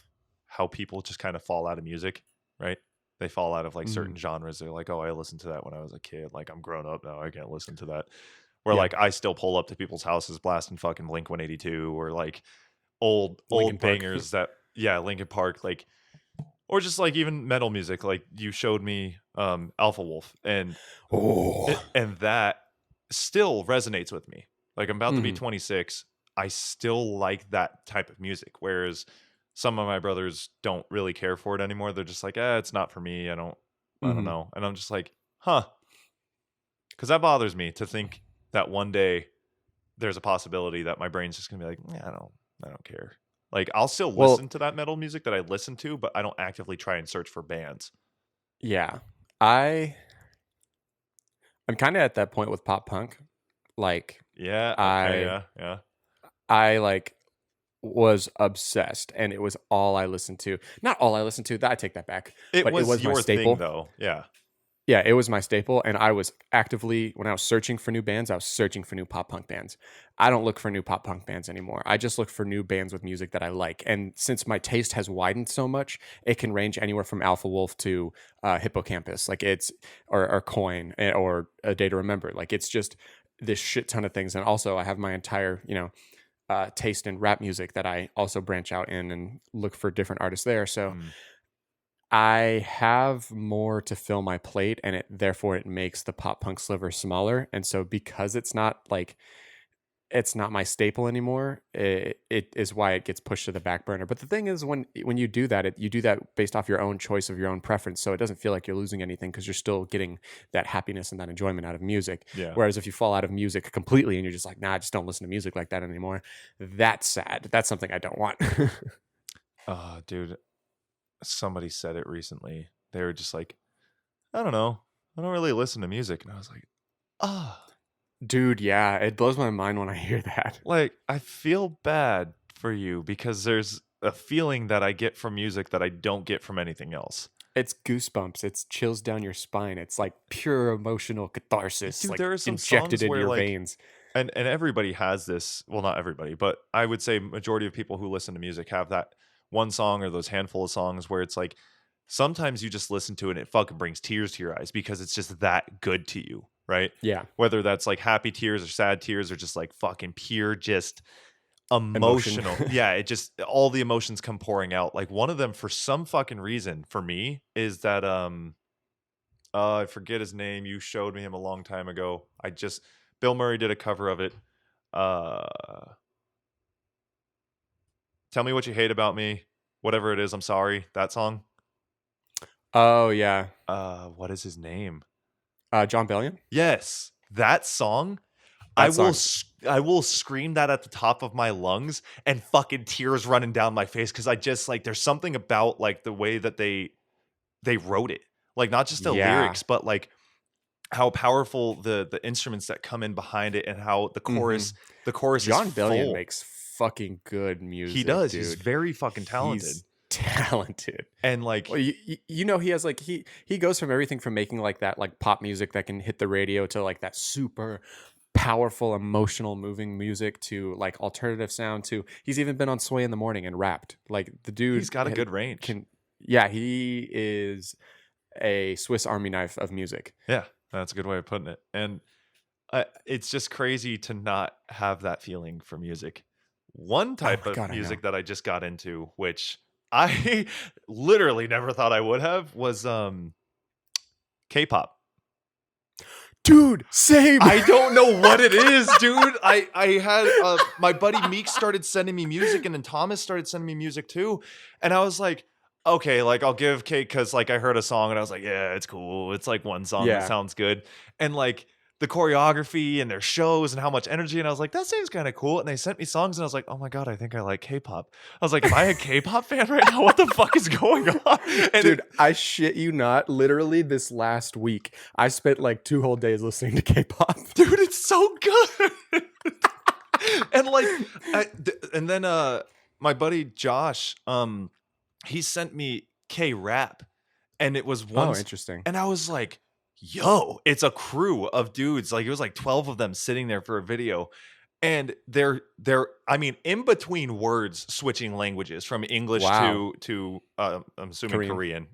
how people just kind of fall out of music, right? They fall out of like certain genres. They're like, oh, I listened to that when I was a kid. Like I'm grown up now. I can't listen to that. Or like I still pull up to people's houses blasting fucking Blink 182 or like old bangers that Linkin Park, like, or just like even metal music. Like you showed me Alpha Wolf and that still resonates with me. Like I'm about to be 26. I still like that type of music. Whereas some of my brothers don't really care for it anymore. They're just like, it's not for me. I don't know. And I'm just like, huh. Because that bothers me to think that one day there's a possibility that my brain's just gonna be like, I don't care. Like I'll still listen to that metal music that I listen to, but I don't actively try and search for bands. Yeah. I'm kind of at that point with pop punk. Like I like was obsessed and it was all I listened to. Not all I listened to, that I take that back. But it was my your staple thing though. Yeah, it was my staple. And I was actively, when I was searching for new bands, I was searching for new pop punk bands. I don't look for new pop punk bands anymore. I just look for new bands with music that I like. And since my taste has widened so much, it can range anywhere from Alpha Wolf to Hippocampus, like it's, or Coin or A Day to Remember. Like it's just this shit ton of things. And also I have my entire, taste in rap music that I also branch out in and look for different artists there. So I have more to fill my plate, and therefore it makes the pop punk sliver smaller. And so because it's not my staple anymore, it is why it gets pushed to the back burner. But the thing is, when you do that, you do that based off your own choice of your own preference. So it doesn't feel like you're losing anything because you're still getting that happiness and that enjoyment out of music. Yeah. Whereas if you fall out of music completely and you're just like, nah, I just don't listen to music like that anymore, that's sad. That's something I don't want. Dude, somebody said it recently. They were just like, I don't know, I don't really listen to music. And I was like, Dude, yeah, it blows my mind when I hear that. like, I feel bad for you because there's a feeling that I get from music that I don't get from anything else. It's goosebumps. It's chills down your spine. It's like pure emotional catharsis, Dude, like there are some injected songs into where, your like, veins. And everybody has this. Well, not everybody, but I would say majority of people who listen to music have that one song or those handful of songs where it's like sometimes you just listen to it and it fucking brings tears to your eyes because it's just that good to you, right? Yeah. Whether that's like happy tears or sad tears or just like fucking pure just Emotion. emotional. Yeah, it just all the emotions come pouring out. Like one of them for some fucking reason for me is that I forget his name. You showed me him a long time ago. Bill Murray did a cover of it. Tell Me What You Hate About Me. Whatever it is, I'm sorry. That song. Oh yeah. What is his name? John Bellion? Yes, that song. That I will scream that at the top of my lungs and fucking tears running down my face because I just like there's something about like the way that they wrote it. Like not just the Yeah. lyrics, but like how powerful the instruments that come in behind it and how the chorus John is Bellion full. makes fucking good music. He does. Dude. He's very fucking talented. He's talented. And like Well, he has like he goes from everything from making like that like pop music that can hit the radio to like that super powerful, emotional, moving music to like alternative sound to he's even been on Sway in the Morning and rapped. Like the dude, he's got a good range. He is a Swiss Army knife of music. Yeah, that's a good way of putting it. And it's just crazy to not have that feeling for music. One type of music that I just got into, which I literally never thought I would have, was K-pop. Dude, same. I don't know what it is, dude. I had my buddy Meek started sending me music, and then Thomas started sending me music too. And I was like, okay, like I'll give K because like I heard a song and I was like, yeah, it's cool. It's like one song that sounds good. And like the choreography and their shows and how much energy. And I was like, that seems kind of cool. And they sent me songs and I was like, oh my God, I think I like K-pop. I was like, am I a K-pop fan right now? What the fuck is going on? And dude, I shit you not. Literally this last week, I spent like 2 whole days listening to K-pop. Dude, it's so good. And like, and then my buddy Josh, he sent me K-rap and it was one. Oh, interesting. And I was like, yo, it's a crew of dudes. Like it was like 12 of them sitting there for a video. And they're I mean, in between words, switching languages from English to I'm assuming Korean.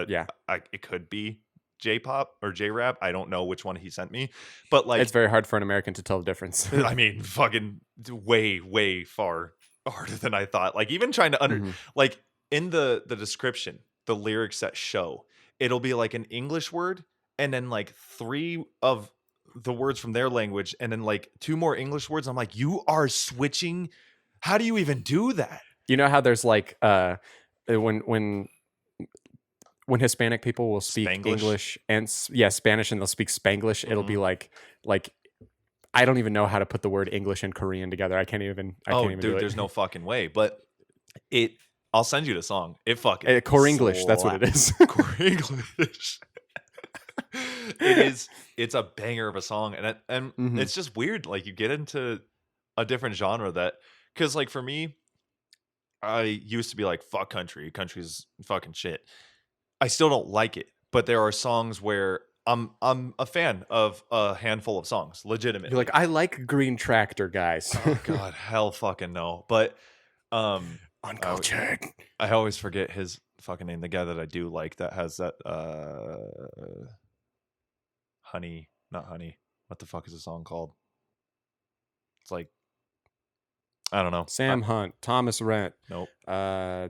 Yeah. It could be J-pop or J-rap. I don't know which one he sent me. But like it's very hard for an American to tell the difference. I mean, fucking way far harder than I thought. Like even trying to like in the description, the lyrics that show, it'll be like an English word and then like 3 of the words from their language and then like 2 more English words. I'm like, you are switching. How do you even do that? You know how there's like when Hispanic people will speak Spanglish? English and Spanish and they'll speak Spanglish, it'll be like I don't even know how to put the word English and Korean together. I can't even dude, do it. there's no fucking way. But I'll send you the song. It fucking Core English, that's what it is. Core English. It's a banger of a song, and it's just weird. Like you get into a different genre that, because like for me, I used to be like fuck country's fucking shit. I still don't like it, but there are songs where I'm a fan of a handful of songs, legitimately. You're like, I like Green Tractor, guys. Oh God, hell fucking no. But uncultured. I always forget his fucking name. The guy that I do like that has that Honey, not Honey. What the fuck is the song called? It's like, I don't know. Sam Hunt, Thomas Rent, Nope. uh,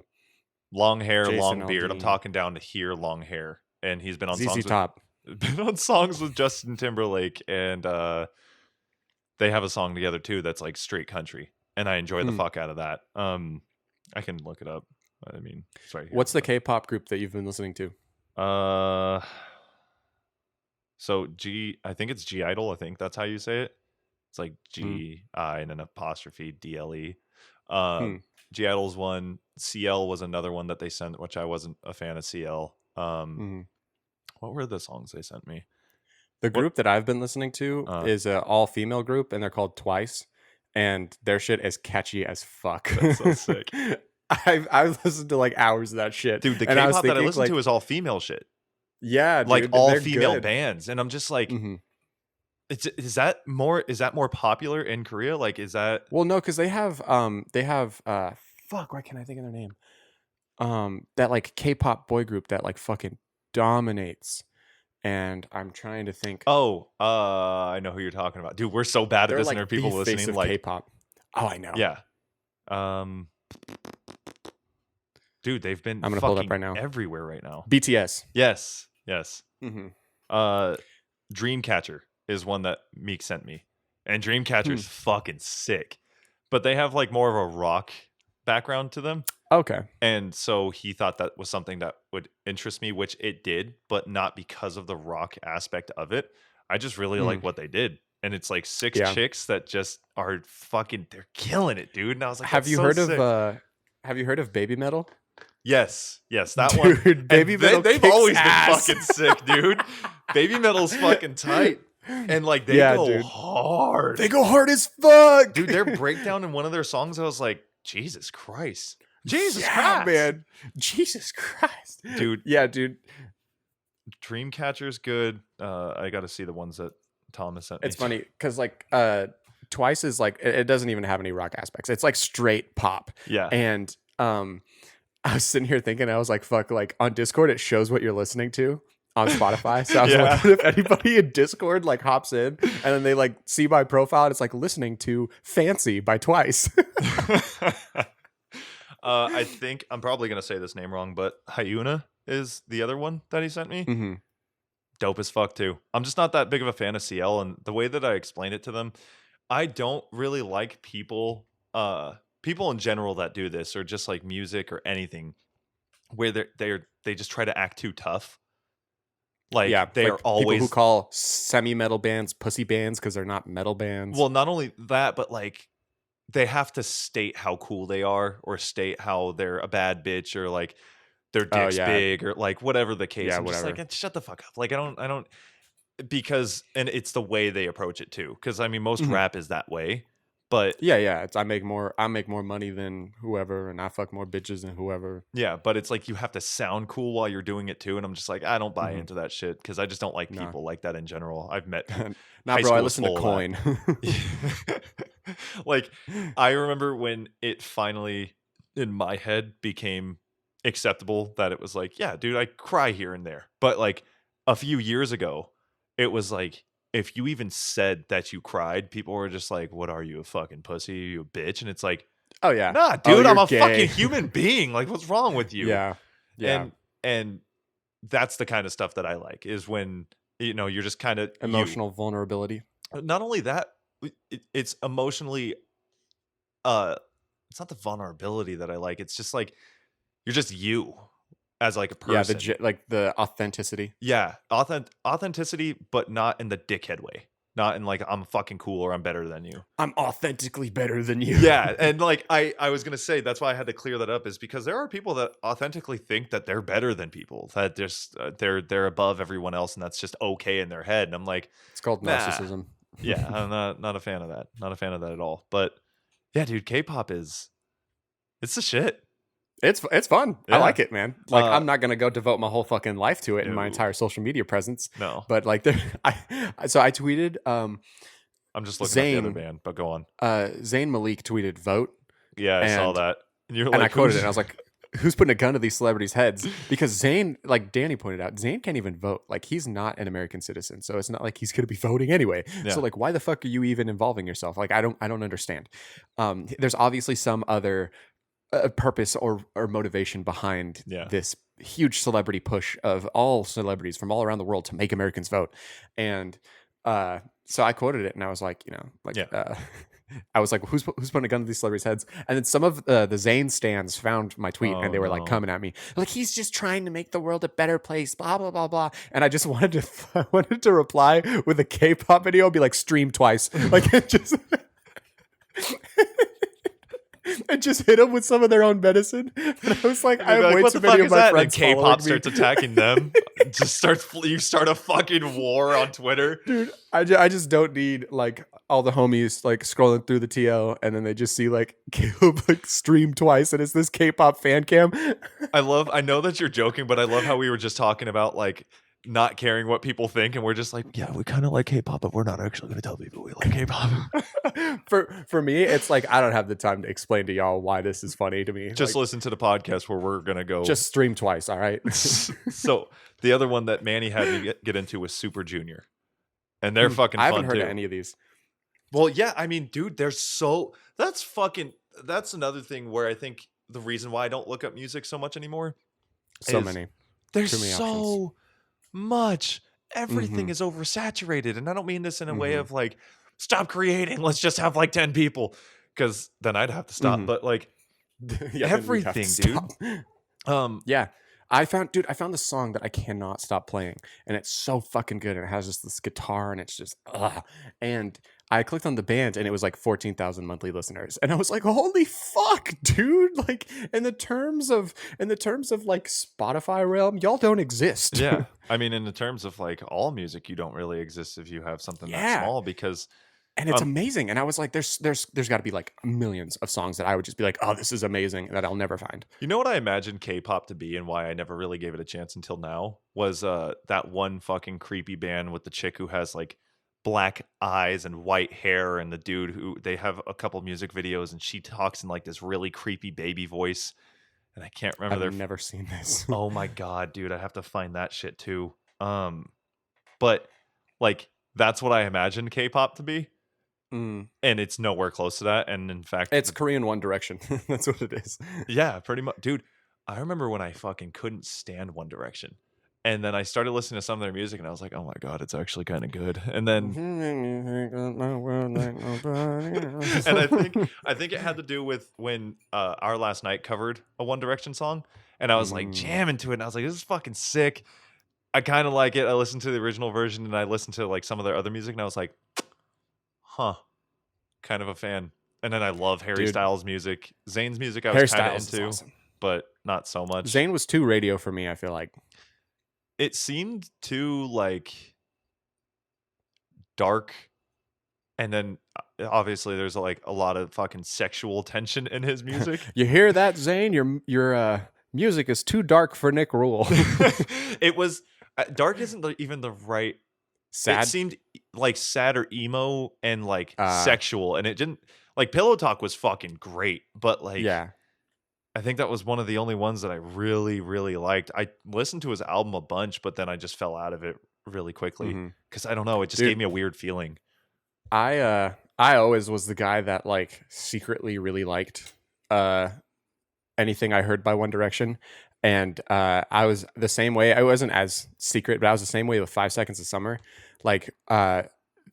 Long hair, Jason long beard. I'm Aldean. talking down to here, long hair. And he's been on songs ZZ Top. been on songs with Justin Timberlake, and they have a song together too that's like straight country, and I enjoy the fuck out of that. I can look it up. I mean, it's right here. What's the K-pop group that you've been listening to? So I think it's G Idol. I think that's how you say it. It's like G I and an apostrophe DLE. G Idol's one. CL was another one that they sent, which I wasn't a fan of CL. What were the songs they sent me? The group that I've been listening to is an all-female group, and they're called Twice, and their shit is catchy as fuck. That's so sick. I've listened to like hours of that shit. Dude, the and K-pop that I listen to is all female shit. Yeah, dude, like all they're female good. bands, and I'm just like, is that more popular in Korea? Like, is that? Well, no, because they have fuck, why can't I think of their name? That like K-pop boy group that like fucking dominates. And I'm trying to think. Oh, I know who you're talking about, dude. We're so bad at this, and there are people listening of like K-pop. Oh, I know. Yeah. Dude, they've been. I'm gonna pull it up right now. Everywhere right now. BTS. Yes. Mm-hmm. Dreamcatcher is one that Meek sent me, and Dreamcatcher is fucking sick, but they have like more of a rock background to them. Okay. And so he thought that was something that would interest me, which it did, but not because of the rock aspect of it. I just really like what they did. And it's like 6 chicks that just are fucking, they're killing it, dude. And I was like, have you heard of Baby Metal? Yes, that dude, one. Baby Metal they've kicks always ass. been fucking sick, dude. Baby Metal's fucking tight. And like they go hard. They go hard as fuck. Dude, their breakdown in one of their songs, I was like, Jesus Christ. Jesus Christ, man. Jesus Christ. Dude. Yeah, dude. Dreamcatcher's good. I got to see the ones that Thomas sent me. It's funny because like Twice is like it doesn't even have any rock aspects. It's like straight pop. Yeah. And I was sitting here thinking, I was like, fuck, like on Discord it shows what you're listening to on Spotify. So I was like, what if anybody in Discord like hops in and then they like see my profile and it's like listening to Fancy by Twice. I think I'm probably going to say this name wrong, but Hyuna is the other one that he sent me. Mm-hmm. Dope as fuck too. I'm just not that big of a fan of CL, and the way that I explained it to them, I don't really like people in general that do this, or just like music or anything where they just try to act too tough. Like they are always people who call semi-metal bands pussy bands because they're not metal bands. Well, not only that, but like they have to state how cool they are, or state how they're a bad bitch, or like their dick's big, or like whatever the case. I'm just like, shut the fuck up. Like I don't because, and it's the way they approach it too. Because I mean, most rap is that way. But it's I make more money than whoever, and I fuck more bitches than whoever. Yeah, but it's like you have to sound cool while you're doing it too, and I'm just like, I don't buy into that shit because I just don't like people like that in general. I've met nah, bro, I listen to Coin. Like I remember when it finally in my head became acceptable that it was like, yeah, dude, I cry here and there. But like a few years ago, it was like, if you even said that you cried, people were just like, what are you, a fucking pussy? Are you a bitch? And it's like, oh yeah, nah, dude, I'm a gay. fucking human being. Like, what's wrong with you? Yeah. And that's the kind of stuff that I like, is when, you know, you're just kind of emotional vulnerability. Not only that, it's emotionally, it's not the vulnerability that I like. It's just like, you're just you as like a person. Yeah, like the authenticity. Yeah, authenticity, but not in the dickhead way. Not in like, I'm fucking cool or I'm better than you. I'm authentically better than you. Yeah, and like I was gonna say, that's why I had to clear that up, is because there are people that authentically think that they're better than people, that just they're above everyone else, and that's just okay in their head. And I'm like, it's called narcissism. Yeah, I'm not a fan of that. Not a fan of that at all. But yeah, dude, K-pop it's the shit. It's fun. Yeah. I like it, man. Like I'm not gonna go devote my whole fucking life to it and my entire social media presence. No, but like, I tweeted. I'm just looking at the other band, but go on. Zayn Malik tweeted "vote." Yeah, I saw that. And you're like, and I quoted it. And I was like, who's putting a gun to these celebrities' heads? Because Zayn, like Danny pointed out, Zayn can't even vote. Like he's not an American citizen, so it's not like he's going to be voting anyway. Yeah. So like, why the fuck are you even involving yourself? Like, I don't understand. There's obviously some other purpose or motivation behind this huge celebrity push of all celebrities from all around the world to make Americans vote. And so I quoted it and I was like, I was like, who's putting a gun to these celebrities' heads? And then some of the Zayn stans found my tweet and they were like coming at me like, he's just trying to make the world a better place, blah blah blah blah. And I just wanted to reply with a K-pop video, be like, stream twice, like just and just hit them with some of their own medicine. And I was like, I have way too many of my friends. And K-pop starts attacking them. You start a fucking war on Twitter, dude. I just don't need like all the homies like scrolling through the TL and then they just see like Caleb like stream twice and it's this K-pop fan cam. I know that you're joking, but I love how we were just talking about like not caring what people think, and we're just like, yeah, we kind of like K-pop, but we're not actually going to tell people we like K-pop. For me, it's like I don't have the time to explain to y'all why this is funny to me. Just like, listen to the podcast where we're going to go. Just stream twice, all right? So the other one that Manny had me get into was Super Junior, and they're fucking fun I haven't heard too. of any of these. Well, yeah, I mean, dude, that's another thing where I think the reason why I don't look up music so much anymore. There's Too many so options. Much. Everything is oversaturated. And I don't mean this in a way of like, stop creating. Let's just have like 10 people. Because then I'd have to stop. But like everything, dude. Yeah. I found the song that I cannot stop playing. And it's so fucking good. And it has just this guitar and it's just and I clicked on the band and it was like 14,000 monthly listeners. And I was like, holy fuck, dude. Like in the terms of like Spotify realm, y'all don't exist. Yeah. I mean, in the terms of like all music, you don't really exist if you have something that small because and it's amazing. And I was like, there's got to be like millions of songs that I would just be like, oh, this is amazing that I'll never find. You know what I imagined K-pop to be and why I never really gave it a chance until now was that one fucking creepy band with the chick who has like black eyes and white hair, and the dude who they have a couple music videos and she talks in like this really creepy baby voice, and I can't remember. I've never seen this. Oh my god, dude, I have to find that shit too. But like that's what I imagined K-pop to be, and it's nowhere close to that. And in fact, it's Korean One Direction. That's what it is. Yeah, pretty much, dude. I remember when I fucking couldn't stand One Direction. And then I started listening to some of their music, and I was like, "Oh my god, it's actually kind of good." And then, and I think it had to do with when Our Last Night covered a One Direction song, and I was like jamming to it, and I was like, "This is fucking sick." I kind of like it. I listened to the original version, and I listened to like some of their other music, and I was like, "Huh," kind of a fan. And then I love Harry Styles' music. Zayn's music I was kind of into, but not so much. Zayn was too radio for me, I feel like. It seemed too like dark, and then obviously there's like a lot of fucking sexual tension in his music. You hear that, Zayn? Your music is too dark for Nick Rule. It was dark isn't even the right. Sad. It seemed like sad or emo and like sexual, and it didn't like Pillow Talk was fucking great, but like I think that was one of the only ones that I really, really liked. I listened to his album a bunch, but then I just fell out of it really quickly because I don't know. It just gave me a weird feeling. I always was the guy that like secretly really liked anything I heard by One Direction, and I was the same way. I wasn't as secret, but I was the same way with 5 Seconds of Summer. Like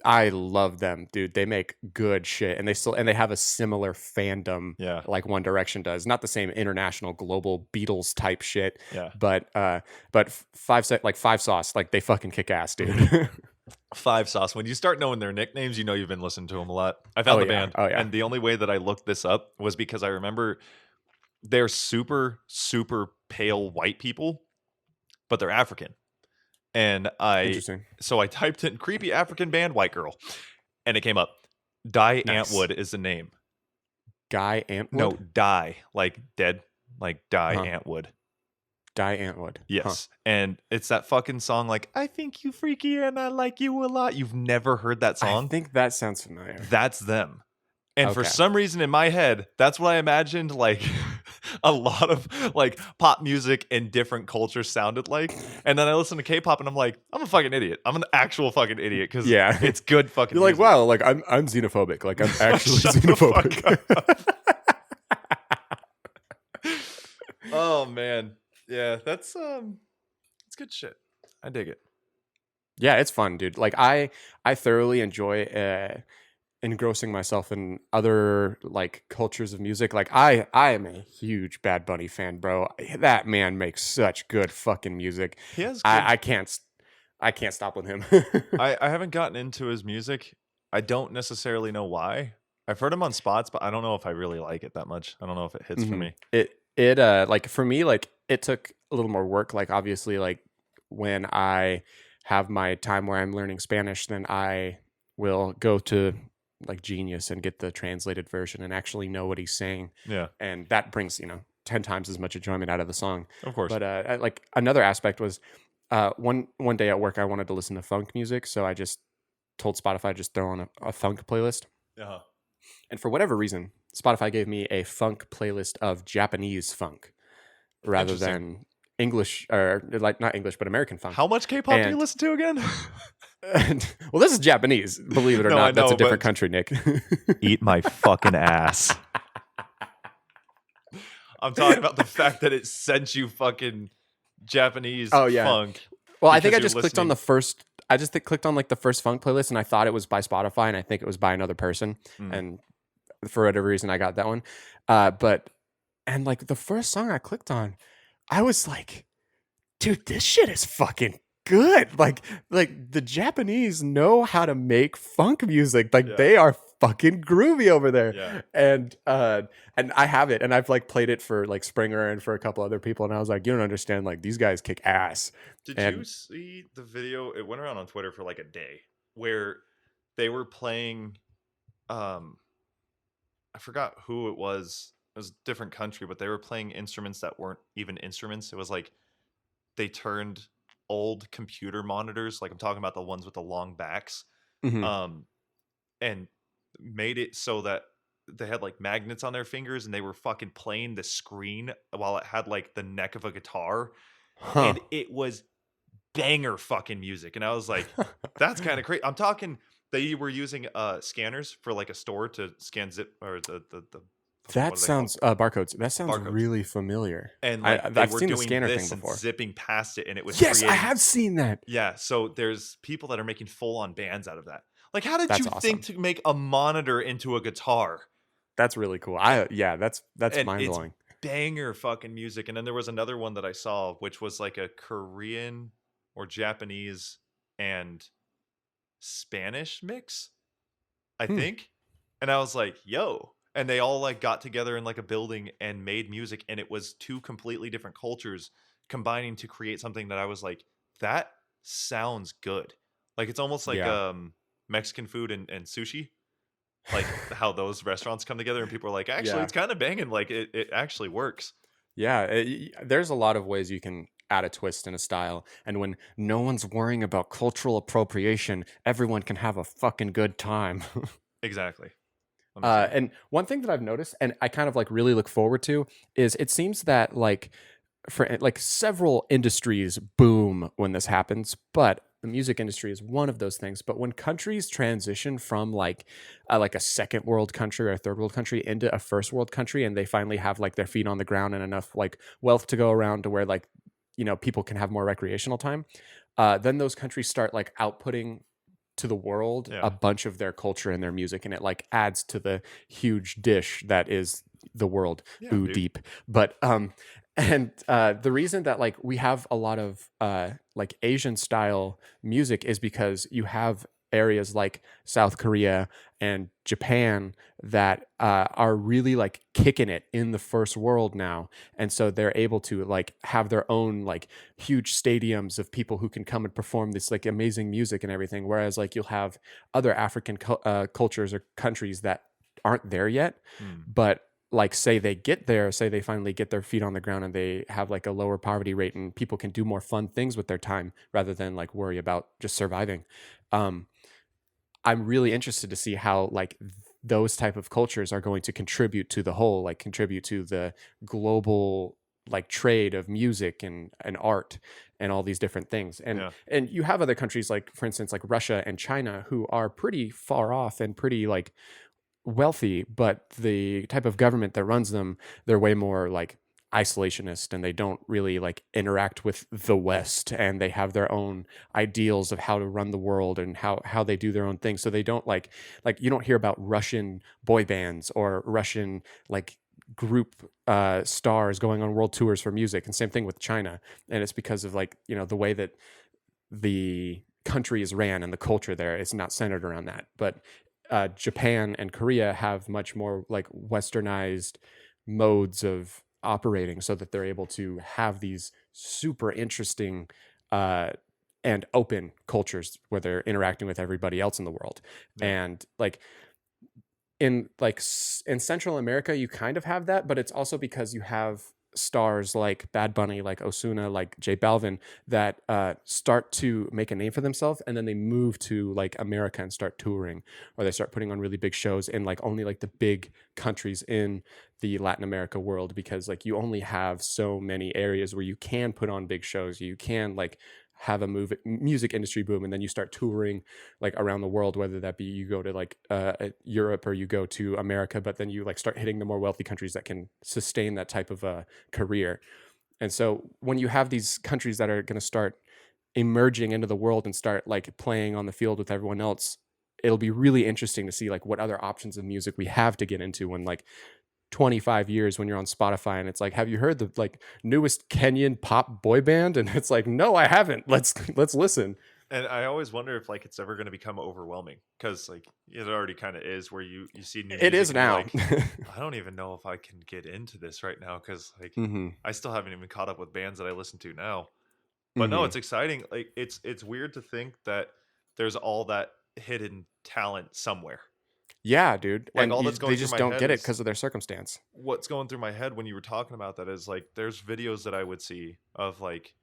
I love them, dude. They make good shit, and they have a similar fandom, like One Direction does. Not the same international, global Beatles type shit, but Five Sauce, like they fucking kick ass, dude. Five Sauce. When you start knowing their nicknames, you know you've been listening to them a lot. I found the band, and the only way that I looked this up was because I remember they're super, super pale white people, but they're African. And I typed in creepy African band white girl, and it came up. Die Antwood is the name. Guy Antwood? No, die like dead, like Die Antwood. Die Antwood. Yes, and it's that fucking song like I think you freaky and I like you a lot. You've never heard that song? I think that sounds familiar. That's them. And for some reason in my head, that's what I imagined. Like a lot of like pop music in different cultures sounded like. And then I listen to K-pop and I'm like, I'm a fucking idiot. I'm an actual fucking idiot because Yeah. it's good fucking You're like, music. wow, like I'm xenophobic. Like I'm actually Shut the fuck xenophobic. Oh man. Yeah, that's it's good shit. I dig it. Yeah, it's fun, dude. Like I thoroughly enjoy engrossing myself in other like cultures of music. Like I am a huge Bad Bunny fan, bro. That man makes such good fucking music. He has good I can't stop with him. I haven't gotten into his music. I don't necessarily know why. I've heard him on spots, but I don't know if I really like it that much. I don't know if it hits for me. It like for me, like it took a little more work. Like obviously, like when I have my time where I'm learning Spanish, then I will go to like Genius and get the translated version and actually know what he's saying. Yeah, And that brings 10 times as much enjoyment out of the song. of course. But like another aspect was one day at work I wanted to listen to funk music, so I just told Spotify just throw on a funk playlist. Uh-huh. And for whatever reason, Spotify gave me a funk playlist of Japanese funk rather than English, or like not English but American funk. How much K-pop do you And- listen to again? Well, this is Japanese, believe it or No, not. I That's know, a different but- country, Nick. Eat my fucking ass. I'm talking about the fact that it sent you fucking Japanese Oh, yeah. funk. Well, I think I because just you're clicked on listening- the first. I just clicked on like the first funk playlist, and I thought it was by Spotify, and I think it was by another person. And for whatever reason, I got that one. And like the first song I clicked on, I was like, dude, this shit is fucking good. Like the Japanese know how to make funk music. Like Yeah. they are fucking groovy over there. Yeah. And I have it, and I've like played it for like Springer and for a couple other people, and I was like, you don't understand. Like these guys kick ass. Did And- you see the video? It went around on Twitter for like a day where they were playing I forgot who it was. It was a different country, but they were playing instruments that weren't even instruments. It was like they turned old computer monitors, like I'm talking about the ones with the long backs, Mhm. and made it so that they had like magnets on their fingers and they were fucking playing the screen while it had like the neck of a guitar. Huh. And it was banger fucking music. And I was like, that's kind of crazy. I'm talking they were using scanners for like a store to scan zip or the what That are they sounds barcodes. That sounds Barcodes. really familiar. and I- like they I've were seen the doing scanner thing this and before. zipping past it, and it was Yes, I creating- have seen that. Yeah, so there's people that are making full-on bands out of that. Like, how did That's you think awesome. to make a monitor into a guitar? That's really cool. That's And mind it's blowing. banger fucking music. And then there was another one that I saw, which was like a Korean or Japanese and Spanish mix, I think. And I was like, yo. And they all like got together in like a building and made music. And it was two completely different cultures combining to create something that I was like, that sounds good. Like it's almost like Yeah. Mexican food and sushi. Like how those restaurants come together and people are like, actually, Yeah. it's kind of banging. Like it actually works. Yeah, there's a lot of ways you can add a twist in a style, and when no one's worrying about cultural appropriation, everyone can have a fucking good time. Exactly. Let me see. And one thing that I've noticed, and I kind of like really look forward to, is it seems that like for like several industries boom when this happens, but the music industry is one of those things. But when countries transition from like a second world country or a third world country into a first world country, and they finally have like their feet on the ground and enough like wealth to go around to where like people can have more recreational time, then those countries start like outputting to the world Yeah. a bunch of their culture and their music, and it like adds to the huge dish that is the world. Yeah, Ooh, dude. deep. But and the reason that like we have a lot of like Asian style music is because you have areas like South Korea and Japan that are really like kicking it in the first world now, and so they're able to like have their own like huge stadiums of people who can come and perform this like amazing music and everything, whereas like you'll have other African cultures or countries that aren't there yet, but like say they finally get their feet on the ground and they have like a lower poverty rate and people can do more fun things with their time rather than like worry about just surviving. I'm really interested to see how like those type of cultures are going to contribute to the whole, like contribute to the global like trade of music and art and all these different things. And you have other countries like, for instance, like Russia and China, who are pretty far off and pretty like wealthy, but the type of government that runs them, they're way more like isolationist, and they don't really like interact with the West, and they have their own ideals of how to run the world and how they do their own thing. So they don't like you don't hear about Russian boy bands or Russian like group stars going on world tours for music, and same thing with China. And it's because of like, you know, the way that the country is ran and the culture there is not centered around that. But Japan and Korea have much more like westernized modes of operating, so that they're able to have these super interesting and open cultures where they're interacting with everybody else in the world. And like in Central America, you kind of have that, but it's also because you have stars like Bad Bunny, like Osuna, like J Balvin, that start to make a name for themselves, and then they move to like America and start touring, or they start putting on really big shows in like only like the big countries in the Latin America world, because like you only have so many areas where you can put on big shows. You can like have a music industry boom, and then you start touring like around the world, whether that be you go to like Europe or you go to America, but then you like start hitting the more wealthy countries that can sustain that type of a career. And so when you have these countries that are going to start emerging into the world and start like playing on the field with everyone else, it'll be really interesting to see like what other options of music we have to get into when like 25 years, when you're on Spotify and it's like, have you heard the like newest Kenyan pop boy band? And it's like, no, I haven't. Let's listen. And I always wonder if like it's ever going to become overwhelming, because like it already kind of is, where you see new music. It is now. Like, I don't even know if I can get into this right now, because like I still haven't even caught up with bands that I listen to now. But no, it's exciting. Like it's weird to think that there's all that hidden talent somewhere. Yeah, dude. Like And all that's going they through just my don't head get it is- because of their circumstance. What's going through my head when you were talking about that is like there's videos that I would see of like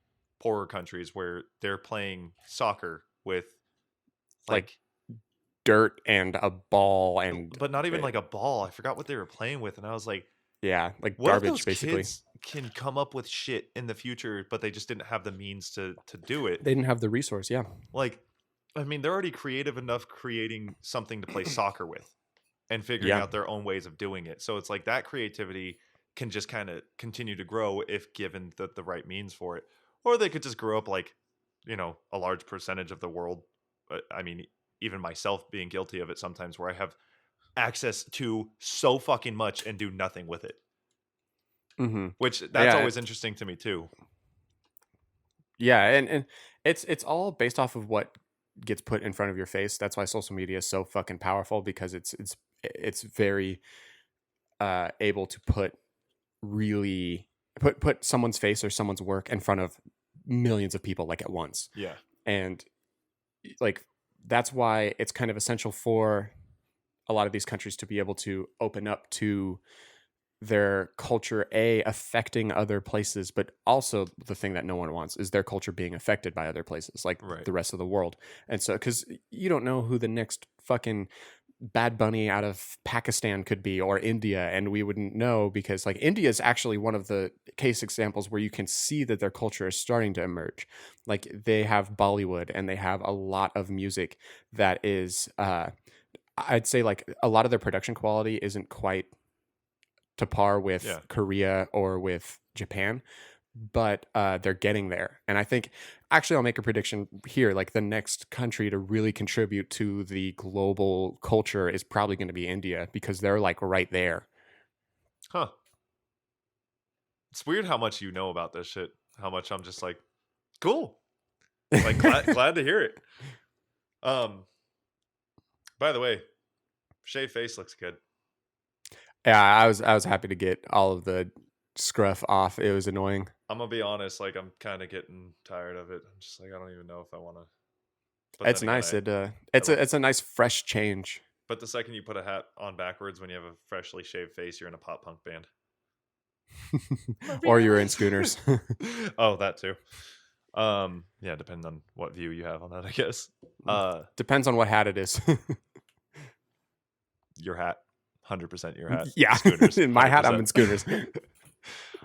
poorer countries where they're playing soccer with Like dirt and a ball, and but not even like a ball. I forgot what they were playing with, and I was like, yeah, like what if garbage those basically. kids can come up with shit in the future, but they just didn't have the means to do it? They didn't have the resource. Yeah. Like, I mean, they're already creative enough creating something to play soccer with and figuring Yeah. out their own ways of doing it. So it's like that creativity can just kind of continue to grow if given the right means for it. Or they could just grow up like, you know, a large percentage of the world. I mean, even myself being guilty of it sometimes, where I have access to so fucking much and do nothing with it. Which that's always interesting to me too. Yeah, and it's all based off of what gets put in front of your face. That's why social media is so fucking powerful, because it's very able to put someone's face or someone's work in front of millions of people like at once. Yeah. And like that's why it's kind of essential for a lot of these countries to be able to open up to their culture affecting other places, but also the thing that no one wants is their culture being affected by other places, like the rest of the world. And so, because you don't know who the next fucking Bad Bunny out of Pakistan could be, or India, and we wouldn't know, because like India is actually one of the case examples where you can see that their culture is starting to emerge. Like they have Bollywood, and they have a lot of music that is I'd say like a lot of their production quality isn't quite to par with Korea or with Japan, but they're getting there. And I think, actually, I'll make a prediction here. Like the next country to really contribute to the global culture is probably going to be India, because they're like right there. Huh. It's weird how much you know about this shit. How much I'm just like, cool. Like glad to hear it. By the way, shaved face looks good. Yeah, I was happy to get all of the scruff off. It was annoying. I'm gonna be honest, like I'm kind of getting tired of it. I'm just like, I don't even know if I want to. It's nice. It's a nice fresh change. But the second you put a hat on backwards when you have a freshly shaved face, you're in a pop punk band. Or you're in Schooners. Oh, that too. Yeah, depending on what view you have on that, I guess. Depends on what hat it is. Your hat. 100% your hat. Yeah. Schooners. In my hat, 100%. I'm in Schooners.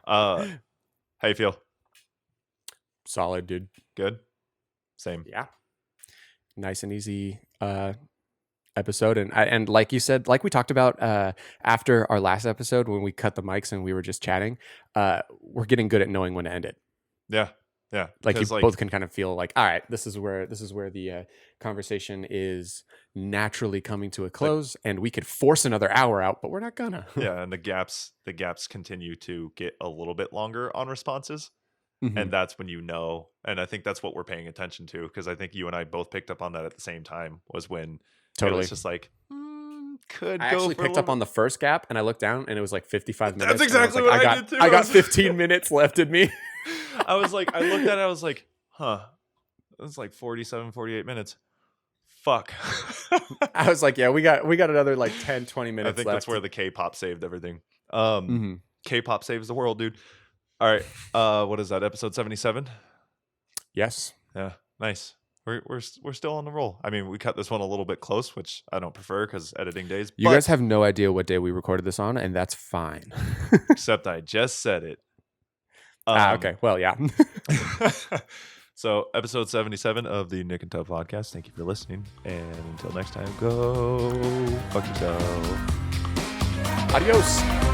How you feel? Solid, dude. Good? Same. Yeah. Nice and easy episode. And like you said, like we talked about after our last episode when we cut the mics and we were just chatting, we're getting good at knowing when to end it. Yeah. Yeah. Like you 'Cause, both can kind of feel like, all right, this is where the conversation is naturally coming to a close, and we could force another hour out, but we're not gonna. yeah, and the gaps continue to get a little bit longer on responses. Mhm. And that's when and I think that's what we're paying attention to, because I think you and I both picked up on that at the same time, was when it was just like, could I go actually for picked up on the first gap, and I looked down, and it was like 55 minutes. That's exactly and I was like, what I did too. I got 15 minutes left in me. I was like, I looked at it, I was like, it's like 47, 48 minutes. Fuck. I was like, yeah, we got another like 10, 20 minutes I think left. that's where the K-pop saved everything. Mhm. K-pop saves the world, dude. All right. What is that? Episode 77? Yes. Yeah. Nice. We're still on the roll. I mean, we cut this one a little bit close, which I don't prefer because editing days. You guys have no idea what day we recorded this on, and that's fine. Except I just said it. Okay. Well, yeah. So, episode 77 of the Nick and Tub podcast. Thank you for listening. And until next time, go fuck yourself. Adios.